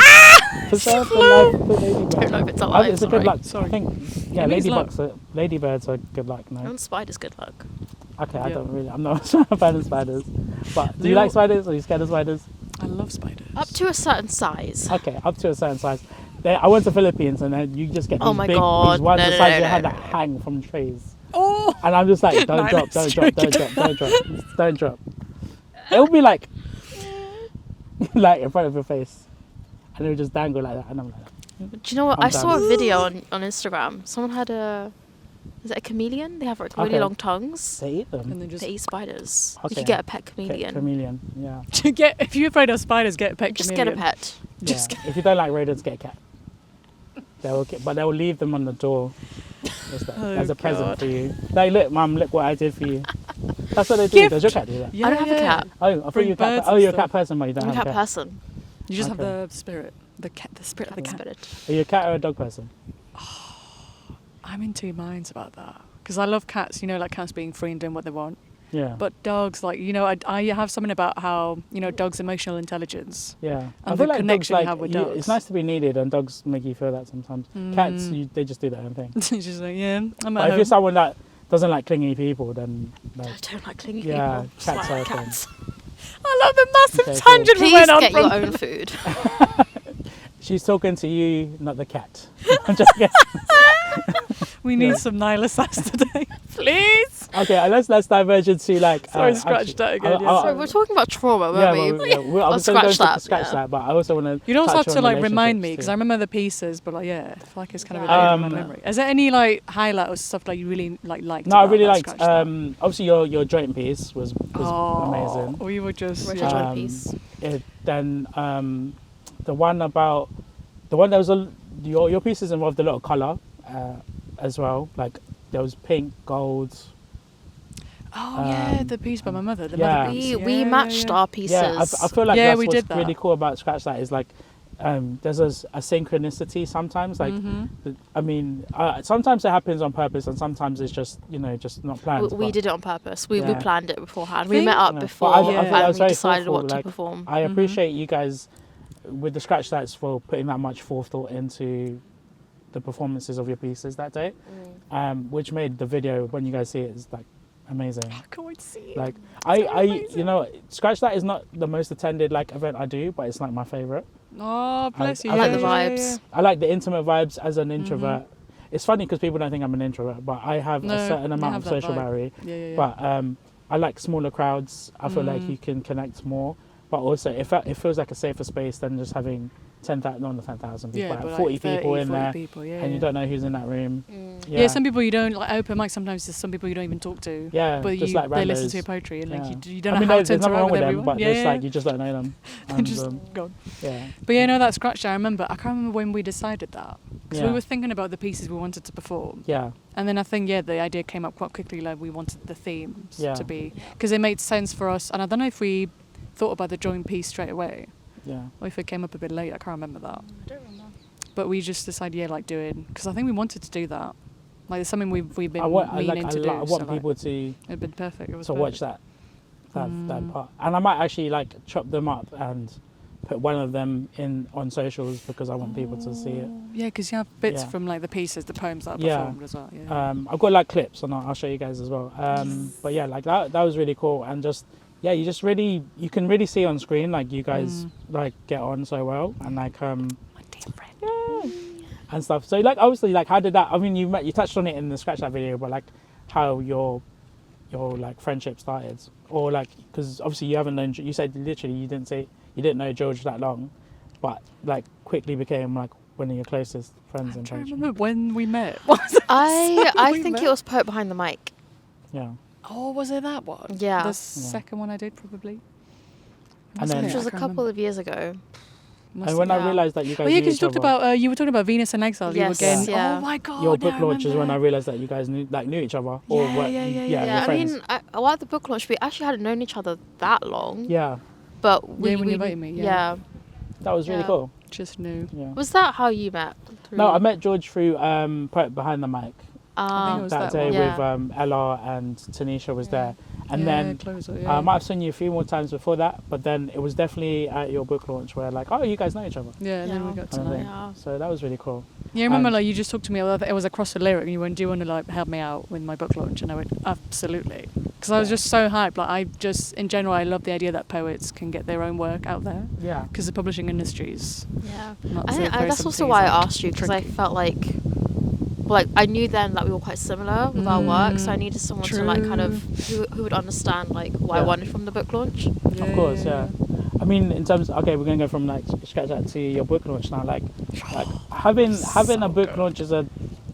Preserve the life of the ladybird. Don't know if it's alive. It's a good luck. Sorry. I think It means ladybirds are good luck. No, And spiders, good luck. okay, Yeah. I don't really. I'm not a fan of spiders. But do They you like all- spiders? Are you scared of spiders? I love spiders. Up to a certain size. Okay, up to a certain size. I went to the Philippines and then you just get these Oh my big, God. these ones No, the no, size no, of your no, hand no, that no. hang from trees. Oh, And I'm just like, don't Nyla, drop, don't let's drop, do it don't drop, don't drop, don't drop. It'll be like, like in front of your face, and it would just dangle like that, and I'm like, Do you know what? I'm I saw a done. video on Instagram. Someone had is it a chameleon? They have like really Okay. long tongues. they eat them. and then just They eat spiders. You Okay. could get a pet Okay, chameleon. chameleon, yeah. if you're afraid of spiders, get a pet Just chameleon. get a pet. Just Yeah. If you don't like rodents, get a cat. But they'll leave them on the door as a present God. for you. Like, look, mum, look what I did for you. That's what they do. Does your cat do that? Yeah, I don't have a cat. Oh, I thought Bring you were a cat. birds Oh, and you're a stuff. cat person, but you don't I'm a have cat a cat. person. You just Okay. have the spirit, the spirit of the Cat cat. spirit. Are you a cat or a dog person? I'm in two minds about that because I love cats. You know, like cats being free and doing what they want. Yeah. But dogs, like I have something about how dogs' emotional intelligence. Yeah, And the connection you have with it's dogs. nice to be needed, and dogs make you feel that sometimes. Cats, they just do their own thing. It's just like I'm But at if home. you're someone that doesn't like clingy people, then I like, don't like clingy yeah, people. cats are a thing. Cats. I love the massive Okay, cool. tangent we Please went on get from. your own food. She's talking to you, not the cat. I'm just kidding. We need some Nyla sass today, please. Okay, let's diverge into like. Sorry, scratch that again, yeah. Sorry, we're talking about trauma, Yeah, weren't we? I was going to Scratch that, scratch yeah. that, but I also want to. You'd also have to like remind me because I remember the pieces, but like I feel like it's kind of a Yeah. day in my memory. Is there any like highlight or stuff that you really liked? No, I about really that liked. Scratch That? Obviously, your joint piece was amazing. We were just Original yeah. joint piece. Then the one that was your pieces involved a lot of color as well. Like there was pink, gold. Oh yeah, the piece by my mother. The yeah. mother piece. We matched our pieces. Yeah, I feel like Yeah, that's we what's did that. really cool about Scratch That is like there's a synchronicity sometimes. Like I mean, sometimes it happens on purpose, and sometimes it's just just not planned. We but did it on purpose. We Yeah. planned it beforehand. We Think- met up Yeah. before But I think that and was we very decided thoughtful, what to like, perform. I appreciate you guys with the Scratch That's for putting that much forethought into the performances of your pieces that day, which made the video when you guys see it is like amazing. I can't wait to see it. Like gonna be I amazing. you know, Scratch That is not the most attended like event I do, but it's like my favorite. Oh, bless you. I I like Yeah, the vibes. I like the intimate vibes as an introvert. It's funny because people don't think I'm an introvert, but I have No, a certain you amount have of that social vibe. barrier. Yeah. But I like smaller crowds. I feel like you can connect more. But also, it feels like a safer space than just having 10,000, not 10,000 people, Yeah, like but 40 like 30, people in 40 there, people, and you don't know who's in that room. Yeah, some people you don't like open mic. Sometimes there's some people you don't even talk to. Yeah, but just you like they listen to randos. your poetry and Yeah. like you don't I mean, know how to there's nothing interact wrong with with them, everyone. but yeah, it's like you just don't know them. And, just go. yeah. But yeah, no, that Scratch That I remember. I can't remember when we decided that because we Yeah. were thinking about the pieces we wanted to perform. Yeah. And then I think, the idea came up quite quickly, like we wanted the themes Yeah. to be, because it made sense for us. And I don't know if we thought about the joint piece straight away, Yeah. or if it came up a bit late. I can't remember that. I don't remember. But we just decided, like doing, because I think we wanted to do that. Like it's something we've been I want meaning to do. I want so, like, people to it'd been perfect. It was to watch perfect. that part, and I might actually like chop them up and put one of them in on socials because I want people to see it. Yeah, because you have bits Yeah. from like the pieces, the poems that are Yeah. performed as well. Yeah. I've got like clips, and I'll show you guys as well. But yeah, like that was really cool, and just you can really see on screen like you guys like get on so well, and like My dear friend. yeah, and stuff. So like obviously like how did that? I mean, you touched on it in the Scratch That video, but like how your like friendship started, or like because obviously you haven't known. You said literally you didn't know George that long, but like quickly became like one of your closest friends I'm in trying to friendship. remember when we met. I We think met? it was Poet Behind the Mic. Yeah, Oh, was it that one? Yeah. The second one I did probably. And then- Which was a couple of years ago. and when I Yeah. realized that you guys Oh yeah, knew because each you talked other, about you were talking about Venus and Exile. You were Yes, getting. yeah. Oh my god. your yeah, book launch is when I remember. realized that you guys knew each other, or Yeah, what? yeah, yeah, you're Yeah, I friends. mean, at the book launch, we actually hadn't known each other that long. Yeah, But we, when you we invited me, yeah. that was really Yeah. cool. Just knew. Yeah. Was that how you met? No, I met George through Poet Behind the Mic. I think it was That that day one. with Ella and Tanisha was there, and Yeah, then closer, I yeah. might have seen you a few more times before that, but then it was definitely at your book launch where like, oh, you guys know each other. Yeah, and then we Yeah. got to Kind of know. thing. Yeah. So that was really cool. Yeah, I remember And- like you just talked to me. It was across the lyric, and you went, "Do you want to like help me out with my book launch?" And I went, "Absolutely," because I was Yeah. just so hyped. Like I just, in general, I love the idea that poets can get their own work out there Yeah. because the publishing industries. Yeah. Not I so think very that's also something why is, I like, asked you, because I tricky. felt like I knew then that we were quite similar with our work, so I needed someone to like kind of who would understand like what I Yeah. wanted from the book launch. Of course, yeah. I mean, in terms, okay, we're gonna go from like Scratch That to your book launch now. Like having a book launch is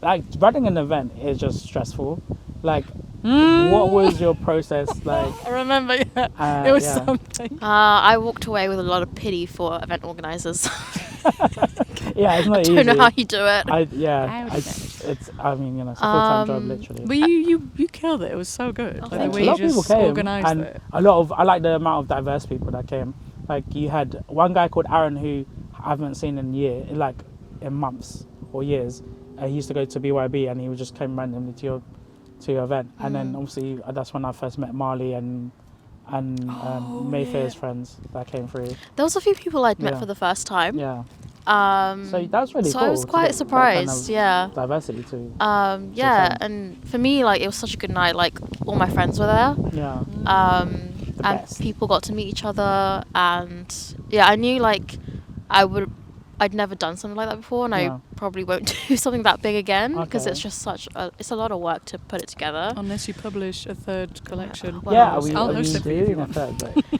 like running an event is just stressful. Like, what was your process like? I remember, yeah. It was yeah. something. I walked away with a lot of pity for event organizers. Yeah, it's not I easy. don't know how you do it. I mean, you know, it's a full-time job, literally. But you killed it. It was so good. Like the thank way A you lot of people just came, organised and it. I like the amount of diverse people that came. Like you had one guy called Aaron who I haven't seen in in months or years. He used to go to BYB and he just came randomly to your event, and then obviously that's when I first met Marley and Mayfair's friends that came through. There was a few people I'd met Yeah. for the first time. Yeah, So so that was really cool. I was to quite get that kind surprised. of Yeah. diversity too. Yeah, fun. and for me, like, it was such a good night. Like, all my friends were there. Yeah, And best. people got to meet each other, and yeah, I knew like I'd never done something like that before, and Yeah. I probably won't do something that big again because Okay. it's just it's a lot of work to put it together. Unless you publish a third collection. Well, yeah, I'll are we host it for you if you doing a want. third? But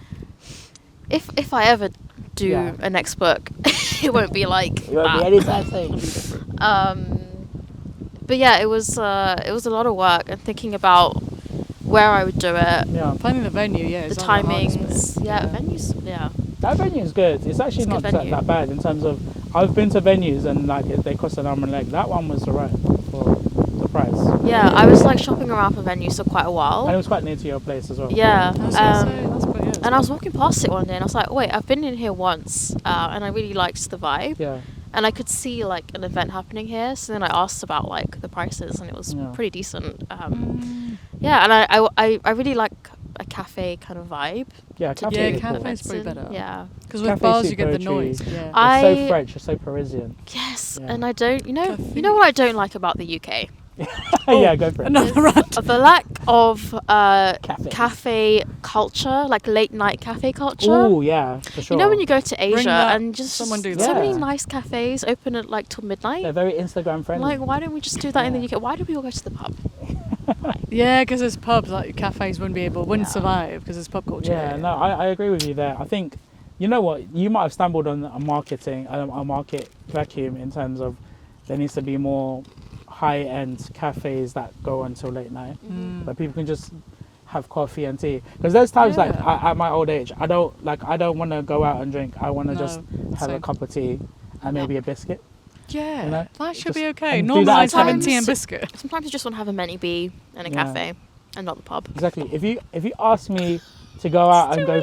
If I ever do Yeah. a next book, it won't be like it won't be that. anytime soon. But yeah, it was a lot of work, and thinking about where I would do it, Yeah, Finding the venue, yeah. the is like hardest timings, bit. yeah, venues, yeah. that venue is good. It's actually It's a not good venue. that bad in terms of I've been to venues and like they cost an arm and a leg. That one was alright for the price, Yeah, I was like shopping around for venues for quite a and it while. was quite near to your place as well. Yeah, I was gonna say, that's quite good. and I was walking past it one day, and I was like, wait, I've been in here once, and I really liked the vibe, Yeah, and I could see like an event happening here. So then I asked about like the prices, and it was Yeah. pretty decent. Yeah, and I really like a cafe kind of vibe. yeah. to Cafe do Yeah, is cool. cafe's events probably in. better. Yeah. Because with Cafe bars soup you get the poetry. noise. Yeah. It's so I- French, it's so Parisian. Yes, Yeah. and I don't. You know Cafe. what I don't like about the UK. Yeah, go for it. Another rant. The lack of Cafes. cafe culture, like late night cafe culture. Oh yeah, for sure. You know when you go to Asia that- and just someone do so that. many Yeah. nice cafes open at like till midnight. They're very Instagram friendly. Like, why don't we just do that in the Yeah. UK? Why do we all go to the pub? Yeah, because there's pubs, like cafes wouldn't Yeah. survive because there's pub culture. Yeah, no, I agree with you there. I think, you know what, you might have stumbled on a market vacuum in terms of there needs to be more high-end cafes that go until late night, where people can just have coffee and tea. Because there's times like Yeah. at my old age, I don't want to go out and drink. I want to No, just have a same. cup of tea and maybe a biscuit. Yeah, You know, that should just- be okay. and do that Normalise at having times. tea and biscuit. Sometimes you just want to have a menu B in a Yeah. cafe and not the pub. Exactly. If you ask me to go out and go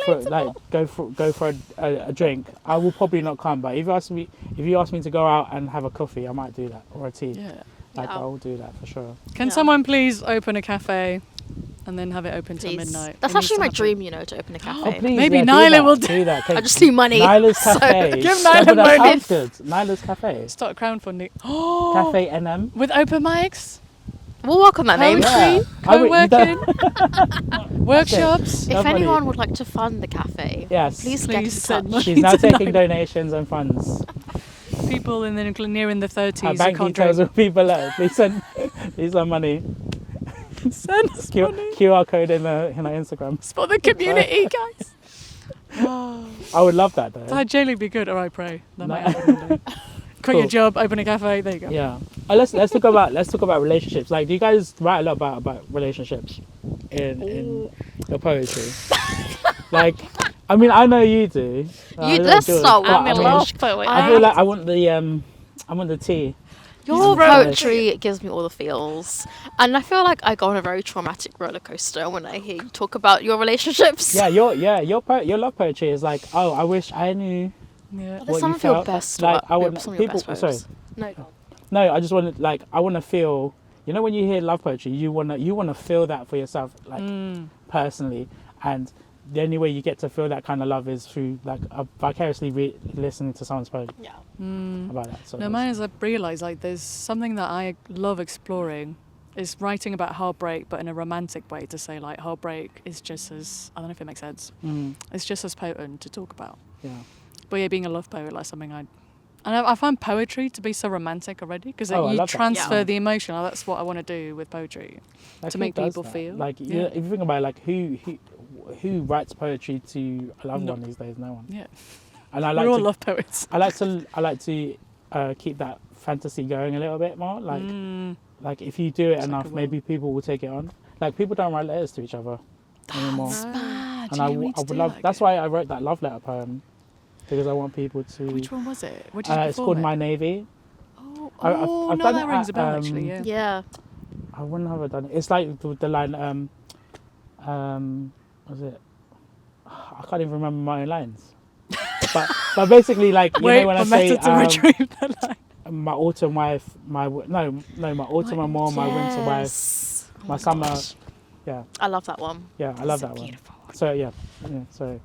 for a drink, I will probably not come. But if you ask me to go out and have a coffee, I might do that, or a tea. Yeah. Like Yeah. I will do that for sure. Can Yeah. someone please open a cafe and then have it open till Please. midnight? That's It needs actually to my happen. dream, you know, to open a cafe. Oh please, Maybe yeah, Nyla do will that, do- do that. I just need money. Nyla's So- Cafe. Give No, Nyla but that money. sounds good. Nyla's Cafe. Start crowdfunding. Oh, Cafe NM. with open mics, We'll work on that name. Poetry. Yeah. I would- you don't- co-working, workshops. If That's funny. anyone would like to fund the cafe, Yes. please get in Please send touch. money. She's now to taking Nyla. donations and funds. People in the near in the 30s Her who bank can't details drink. of people. Please send money. Send us money. QR code in her Instagram. It's for the community, guys. I would love that though. That'd genuinely be good. Or I pray. That No. might happen one day. Quit Cool. your job, open a cafe. There you go. Yeah. Let's talk about relationships. Like, do you guys write a lot about relationships in your poetry? Like, I mean, I know you do. I know Let's George, start but with I me. mean, Love poet. I feel like I want the tea. Your Right. poetry gives me all the feels, and I feel like I go on a very traumatic roller coaster when I hear you talk about your relationships. Yeah, your love poetry is like, oh, I wish I knew. Yeah. But what there's some you of your felt. best Like, work. I want some of your people. best Sorry, poems. No, no, I just want to I want to feel. You know, when you hear love poetry, you wanna feel that for yourself, like personally, and the only way you get to feel that kind of love is through like vicariously listening to someone's poetry yeah. about that. So No, mine is I've realised like there's something that I love exploring is writing about heartbreak, but in a romantic way to say like heartbreak is just as, I don't know if it makes sense, it's just as potent to talk about. yeah. But yeah, being a love poet, like something I find poetry to be so romantic already because Oh, I you love that. transfer Yeah. the emotion. Like, that's what I want to do with poetry. Like, To who make does people that? feel. Like, Yeah. if you think about it, like who writes poetry to a loved No. one these days? No one. Yeah, And I we're all like love poets. I like to keep that fantasy going a little bit more. Like if you do it It's like enough, a will. maybe people will take it on. Like people don't write letters to each other anymore. That's mad. And You I need to would do love. that That's again. why I wrote that love letter poem, because I want people to. Which one was it? What did you It's called perform My it? Navy. Oh, I've no, done that it rings at, a bell actually. Yeah. Yeah. I wouldn't have done it. It's like the line. Was it? I can't even remember my own lines. but basically, like you Wait, know when I I'm say better to retrieve that line. my autumn wife, my autumn amour, my winter wife, Yes. Oh my summer. gosh. Yeah, I love that one. yeah, I love So that one. beautiful. So yeah, so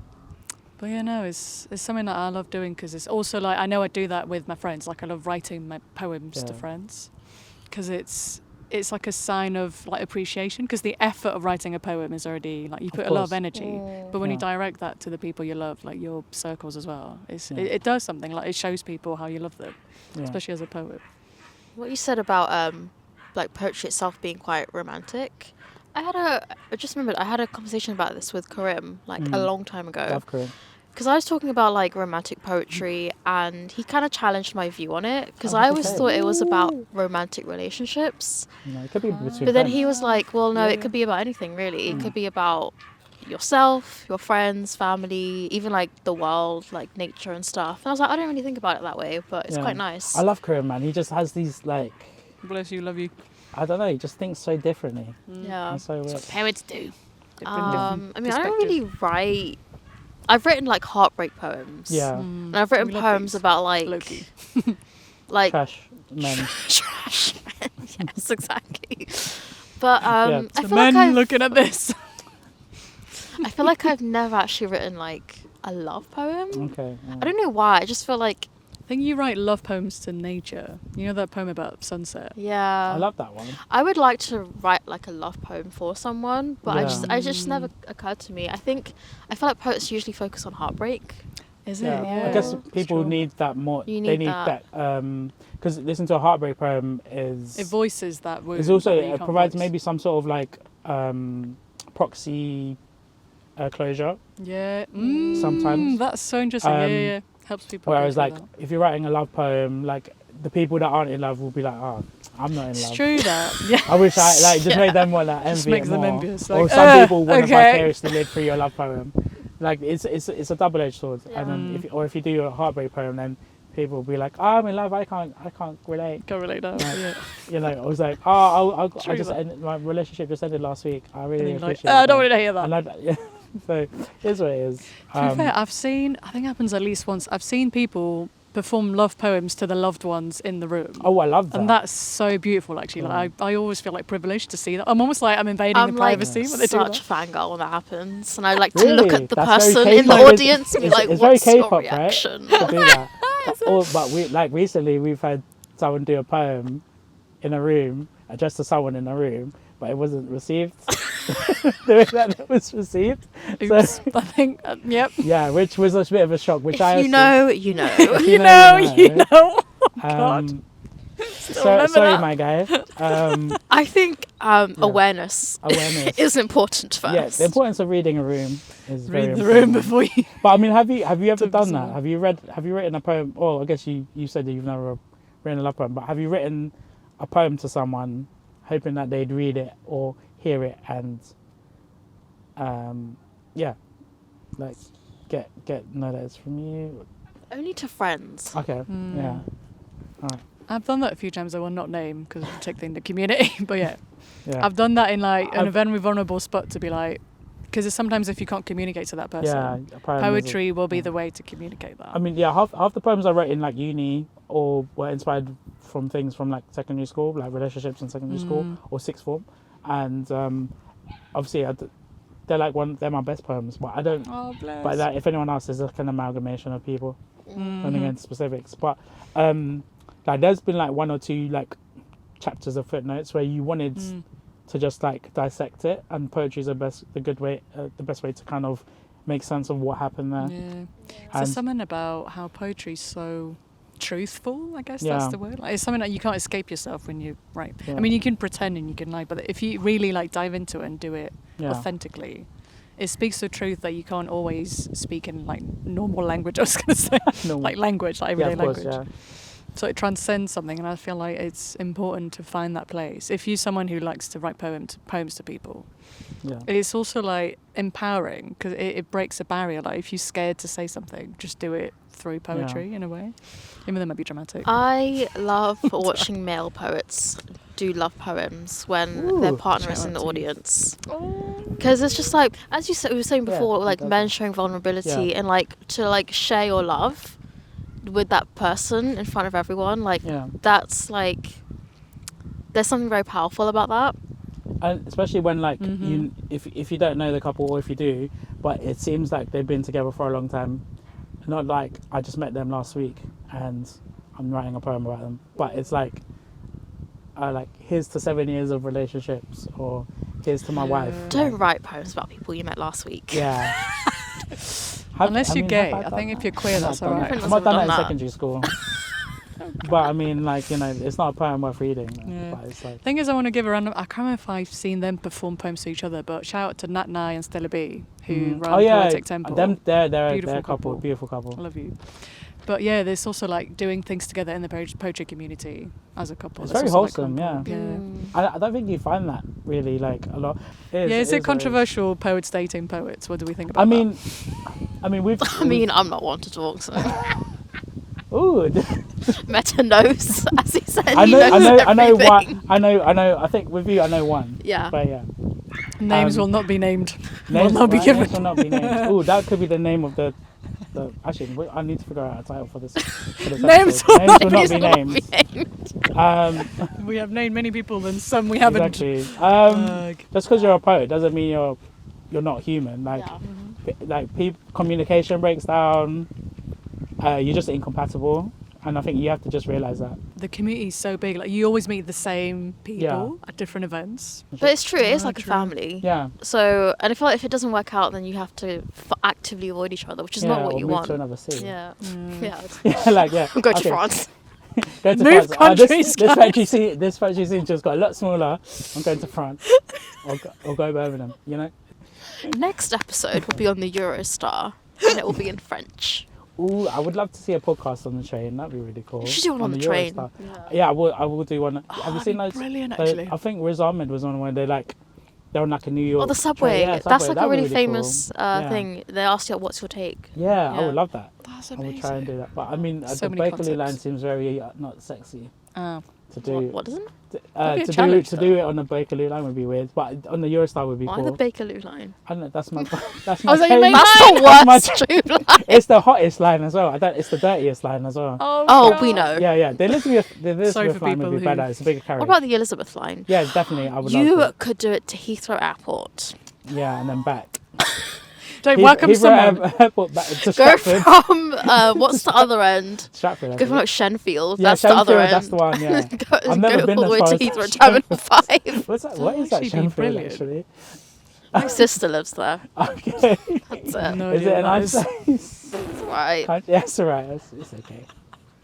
But yeah, no, it's something that I love doing because it's also like I know I do that with my friends. Like I love writing my poems to Yeah. friends because it's like a sign of like appreciation because the effort of writing a poem is already like you put a lot of course. energy. But when you Yeah. direct that to the people you love, like your circles as well, Yeah. it does something. Like it shows people how you love them, yeah. especially as a poet. What you said about like poetry itself being quite romantic. I just remembered I had a conversation about this with Karim like a long time ago. Love Korean. Because I was talking about like romantic poetry and he kind of challenged my view on it because Oh, I always okay. thought it was about romantic relationships. You know, it could be between. But then friends. he was like, well, no, Yeah. it could be about anything really. It could be about yourself, your friends, family, even like the world, like nature and stuff. And I was like, I don't really think about it that way, but it's Yeah. quite nice. I love Korean, man. He just has these like, Bless you, love you. I don't know. He just thinks so differently. Yeah. It's so weird. Poets do. Different I mean, I don't perspective. really write. I've written like heartbreak poems. Yeah, And I've written We love poems these. about like Loki. like trash men. trash. Yes, exactly. But Yeah. I The feel like men looking at this. I feel like I've never actually written like a love poem. Okay. Yeah. I don't know why. I just feel like think you write love poems to nature. You know that poem about sunset? Yeah. I love that one. I would like to write like a love poem for someone, but Yeah. I just never occurred to me. I feel like poets usually focus on heartbreak. Is Yeah. it? Yeah. I guess It's people true. need that more. You They need need that. because listen to a heartbreak poem is. It voices that wound. It's also that you it can't provides voice. maybe some sort of like proxy closure. Yeah. Sometimes. That's so interesting. Yeah. Helps people. Whereas go like through that. if you're writing a love poem, like the people that aren't in love will be like, oh, I'm not in It's love. true that. Yeah. I wish I like just Yeah. made them want to envy Just it makes them more. envious, Or like, some people want to okay. vicariously live through your love poem. Like it's a double-edged sword. Yeah. And then if you do your heartbreak poem, then people will be like, oh, I'm in love. I can't relate. Can't relate now. Right. Yeah. You know, I was like, oh, I True just that. ended, my relationship just ended last week. I And really then you're like, appreciate I it. don't want to hear that. And yeah. So here's what it is. To be fair, I think it happens at least once. I've seen people perform love poems to the loved ones in the room. Oh, I love that. And that's so beautiful, actually. Like, I always feel like privileged to see that. I'm almost like I'm invading I'm the like privacy when they do such that. a fangirl when that happens, and I like to Really? look at the That's very person in the K-pop. audience and be like, It's very "What's your K-pop, right? reaction?" To do that. But we like recently we've had someone do a poem in a room addressed to someone in a room, but it wasn't received the way that it was received. Oops. I think, yep. Yeah, which was a bit of a shock. Which I If you know, you know. You You know, know, you you know. um, remember sorry, that. my guy. I think awareness Awareness. is important first. Yeah, the importance of reading a room is very Read the important. room before you. But I mean, have you ever Took done some- that? Have you written a poem? Oh, I guess you said that you've never written a love poem, but have you written a poem to someone, hoping that they'd read it or hear it and, yeah, like get know that it's from you? Only to friends. Okay, yeah, I've done that a few times. I will not name because of protecting the community. But yeah, yeah, I've done that in like a I've- very vulnerable spot to be like, because sometimes if you can't communicate to that person, yeah. A poem is poetry will be the way to communicate that. I mean, yeah, half the poems I wrote in like uni or were inspired from things from like secondary school, like relationships in secondary school or sixth form, and obviously they're my best poems, but I don't. Oh, bless. But like, if anyone else is like an amalgamation of people, don't get into specifics. But like there's been like one or two like chapters of footnotes where you wanted to just like dissect it, and poetry is the best way to kind of make sense of what happened there. Yeah. So And- something about how poetry's so truthful, I guess Yeah. that's the word. Like, it's something that you can't escape yourself when you write. Yeah. I mean, you can pretend and you can lie, but if you really like dive into it and do it Yeah. authentically, it speaks the truth that you can't always speak in like normal language. I was going to say Normal. like language, like Yeah, everyday of course, language. yeah. So it transcends something, and I feel like it's important to find that place. If you're someone who likes to write poems to people, Yeah. it's also like empowering because it breaks a barrier. Like if you're scared to say something, just do it through poetry in a way. Even though it might be dramatic. I love watching male poets do love poems when their Ooh, partner is shout in the out to you. audience. Because it's just like, as you said, we were saying Yeah, before, it like does men that. showing vulnerability Yeah. and like to like share your love with that person in front of everyone. Like Yeah. that's like, there's something very powerful about that. And especially when like Mm-hmm. you if you don't know the couple, or if you do, but it seems like they've been together for a long time, not like I just met them last week and I'm writing a poem about them, but it's like here's to 7 years of relationships, or here's to my wife. Don't write poems about people you met last week. Yeah. Unless you're gay. have I done think if that? you're queer, that's I've not done alright. that. I've not done that in Done that. secondary school. But I mean, like, you know, it's not a poem worth reading. Yeah. But it's like, Thing is, I want to give a random. I can't remember if I've seen them perform poems to each other, but shout out to Nat Nye and Stella B, who run Poetic Temple. they're Beautiful a couple, couple. beautiful I couple. love you. But yeah, there's also like doing things together in the poetry community as a couple. It's That's very also, wholesome, like, yeah. Mm. I don't think you find that really like a lot. Yeah, is what it controversial poets dating poets? What do we think about I that? mean, we've. I mean, I'm not one to talk, so Ooh, Meta knows, as he said. I he know knows one. everything. I know. I think with you, I know one. Yeah. But yeah, Names will not be named. names, will not be right, given. names will not be named. Ooh, that could be the name of the. Actually, I need to figure out a title for this. For this Names episode. will Names not will Please not be not named. be named. We have named many people, and some we haven't. Exactly. Ugh. Just because you're a poet doesn't mean you're not human. Like, Yeah. communication breaks down. You're just incompatible. And I think you have to just realise that. The community is so big. Like you always meet the same people at different events. But it's true. It is Oh, like a true. family. Yeah. So, and I feel like if it doesn't work out, then you have to actively avoid each other, which is not what or you move want. to another city. Yeah. Mm. Yeah. Yeah, like, yeah. Go to Okay. France. Go to Move France. countries, This factory scene just got a lot smaller. I'm going to France. or go Birmingham, you know? Next episode will be on the Eurostar, and it will be in French. Ooh, I would love to see a podcast on the train. That'd be really cool. You should do one on the train. Eurostar. Yeah, I will do one. Have you seen those? Brilliant, actually. I think Riz Ahmed was on where they're on like a New York. Or the subway. train. Yeah, That's subway. like a That'd be really famous cool. Yeah. thing. They asked you, what's your take? Yeah, I Yeah. would love that. That's I amazing. would try and do that. But I mean, So the many Bakerloo line concepts. seems very not sexy Oh. to do. What isn't? That'd be a To challenge, do it on the Bakerloo line would be weird, but on the Eurostar would be Why cool. the Bakerloo line? I don't know. That's my. That's Oh, is that your favourite- main That's line? the That's my worst tube line. It's the hottest line as well. It's the dirtiest line as well. Oh, we know. Yeah, yeah. The Elizabeth for line would people be who- better. It's a bigger carriage. What about the Elizabeth line? Yeah, definitely. I would You love could do it to Heathrow Airport. it. Yeah, and then back. Don't welcome someone. Airport back to Go Stratford. from, what's the other end? Stratford. I Go from think. like Shenfield. Yeah, That's the other Shenfield, end. that's the one, yeah. go I've never go been all the way as to far as Heathrow Terminal 5. What's that? What is that? actually be Shenfield brilliant. actually. My sister lives there. Okay. That's it. No Is idea it a what that nice is. place? That's right. Yeah, it's alright. It's okay.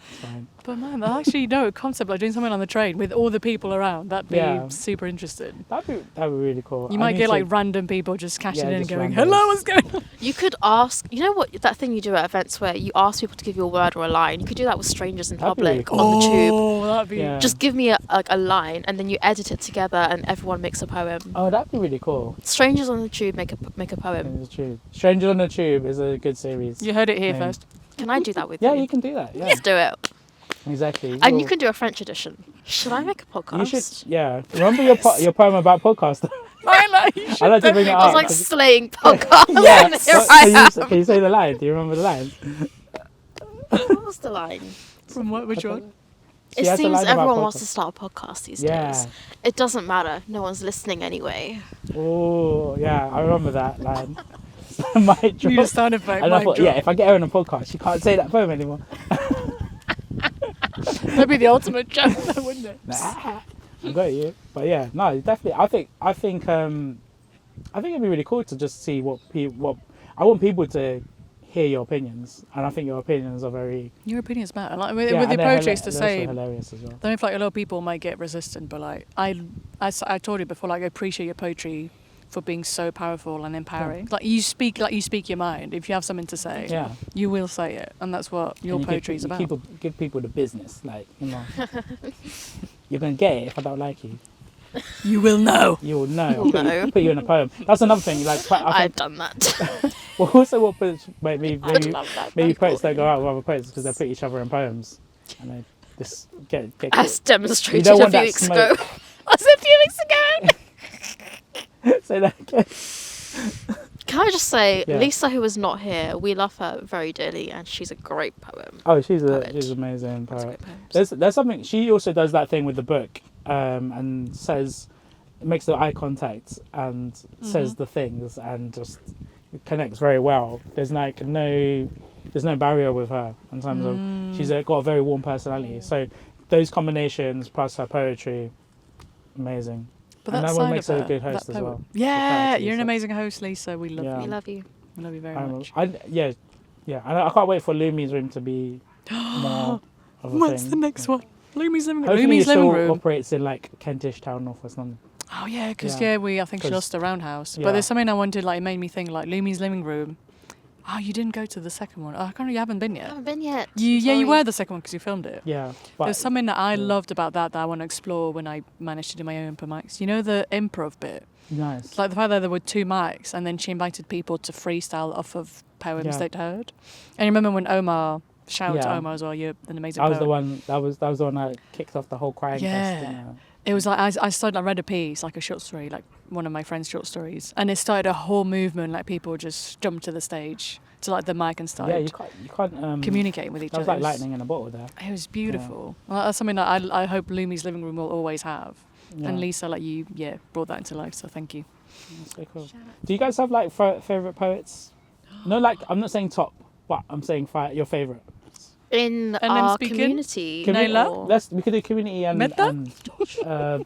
It's fine. But man, that actually a concept like doing something on the train with all the people around. That'd be Yeah. super interesting. That'd be really cool. You I might need get to- like random people just cashing Yeah, in and just going, randos. "Hello, what's going on?" You could ask, you know what, that thing you do at events where you ask people to give you a word or a line. You could do that with strangers in That'd be really public cool. on the tube. Oh, that'd be. Yeah. Just give me a line, and then you edit it together, and everyone makes a poem. Oh, that'd be really cool. Strangers on the tube make a poem. On the Tube. Strangers on the Tube is a good series. You heard it here Name. first. Can I do that with Yeah, you? you can do that. Yeah, Let's do it. exactly. And you You'll- can do a French edition. Should I make a podcast? You should. Yeah. Remember your poem about podcast. Nyla, you should I like to bring it definitely- up. I was like slaying podcasts. Yeah. And here What- I can, am. you, can you say the line? Do you remember the line? What was the line? From what? Which one? She It has a seems line about everyone wants podcast. to start a podcast these Yeah. days. It doesn't matter. No one's listening anyway. Oh, yeah. I remember that line. Mic You drop. need a sound effect. And I mic thought, drop. yeah, if I get her on a podcast, she can't say that poem anymore. That'd be the ultimate joke, though, wouldn't it? Nah, I got you. But yeah, no, definitely. I think it'd be really cool to just see what I want people to hear your opinions, and I think your opinions are very Your opinions matter. Like with yeah, the and they're poetry, it's the they're also same. hilarious as well. I don't know if like a lot of people might get resistant, but like I told you before, like I appreciate your poetry for being so powerful and empowering. Like you speak your mind. If you have something to say, Yeah, you will say it, and that's what your And you poetry is about. Give people the business, like you're gonna get it if I don't like you. You will know. You will know. You'll know. Put you in a poem. That's another thing. Like I I've think, done that. well, also what poets maybe I'd love that. maybe That'd be poets cool. don't go out with other poets because they put each other in poems, and they just get As demonstrated You don't a want few that weeks ago. smoke. Was it a few weeks ago? say that again. Can I just say, Yeah. Lisa, who is not here, we love her very dearly, and she's a great poem. Oh, she's Poet. amazing That's poet. great poems. There's something she also does that thing with the book, and says makes the eye contact and says the things and just connects very well. There's no barrier with her in terms of she's got a very warm personality. So those combinations plus her poetry, amazing. But And that that one side makes of her a her, good host that as poem. well. Yeah, Good you're an character, amazing host, Lisa. We love Yeah. We you. love you. We love you very Um, much. yeah. And I can't wait for Lumi's room to be more of a What's thing. the next one? Lumi's living room. Hopefully Lumi's it still living room. operates in like Kentish Town, North West London. Oh yeah, because Yeah. I think she 'Cause- lost the roundhouse. yeah. But there's something I wanted, like it made me think, like Lumi's living room. Oh, you didn't go to the second one. Oh, I can't. You haven't been I yet. haven't been yet. You Sorry. were the second one because you filmed it. Yeah, but There's something that I yeah. loved about that I want to explore when I managed to do my own mics. You know the improv bit, nice. like the fact that there were 2 mics, and then she invited people to freestyle off of poems Yeah. they'd heard. And you remember when Omar, shout out to Yeah. Omar as well. You're an amazing. That was poet. the one. That was the one that kicked off the whole crying Yeah. fest. It was like I read a piece, like a short story, like one of my friend's short stories, and it started a whole movement. Like people just jumped to the stage to like the mic and started Yeah, you can't communicating with each That other. was like lightning in a bottle there. It was beautiful. Well, that's something that I hope Lumi's living room will always have. Yeah. And Lisa, like you, brought that into life. So thank you. That's so cool. Do you guys have like favorite poets? No, like I'm not saying top, but I'm saying your favorite. In And then our speaking? community. Nyla? or- We could do community and Meta? there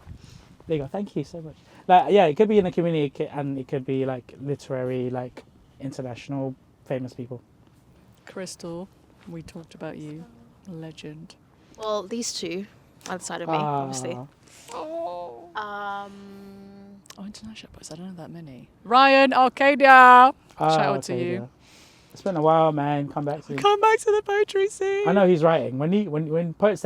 you go. Thank you so much. Like, yeah, it could be in the community, and it could be like literary, like international famous people. Crystal, we talked about you. Legend. Well, these two either side of me, obviously. Oh. Um, Oh, international poets. I don't know that many. Ryan, Arcadia. Shout out to you. Yeah. It's been a while, man. Come back to me. Come back to the poetry scene. I know he's writing. When poets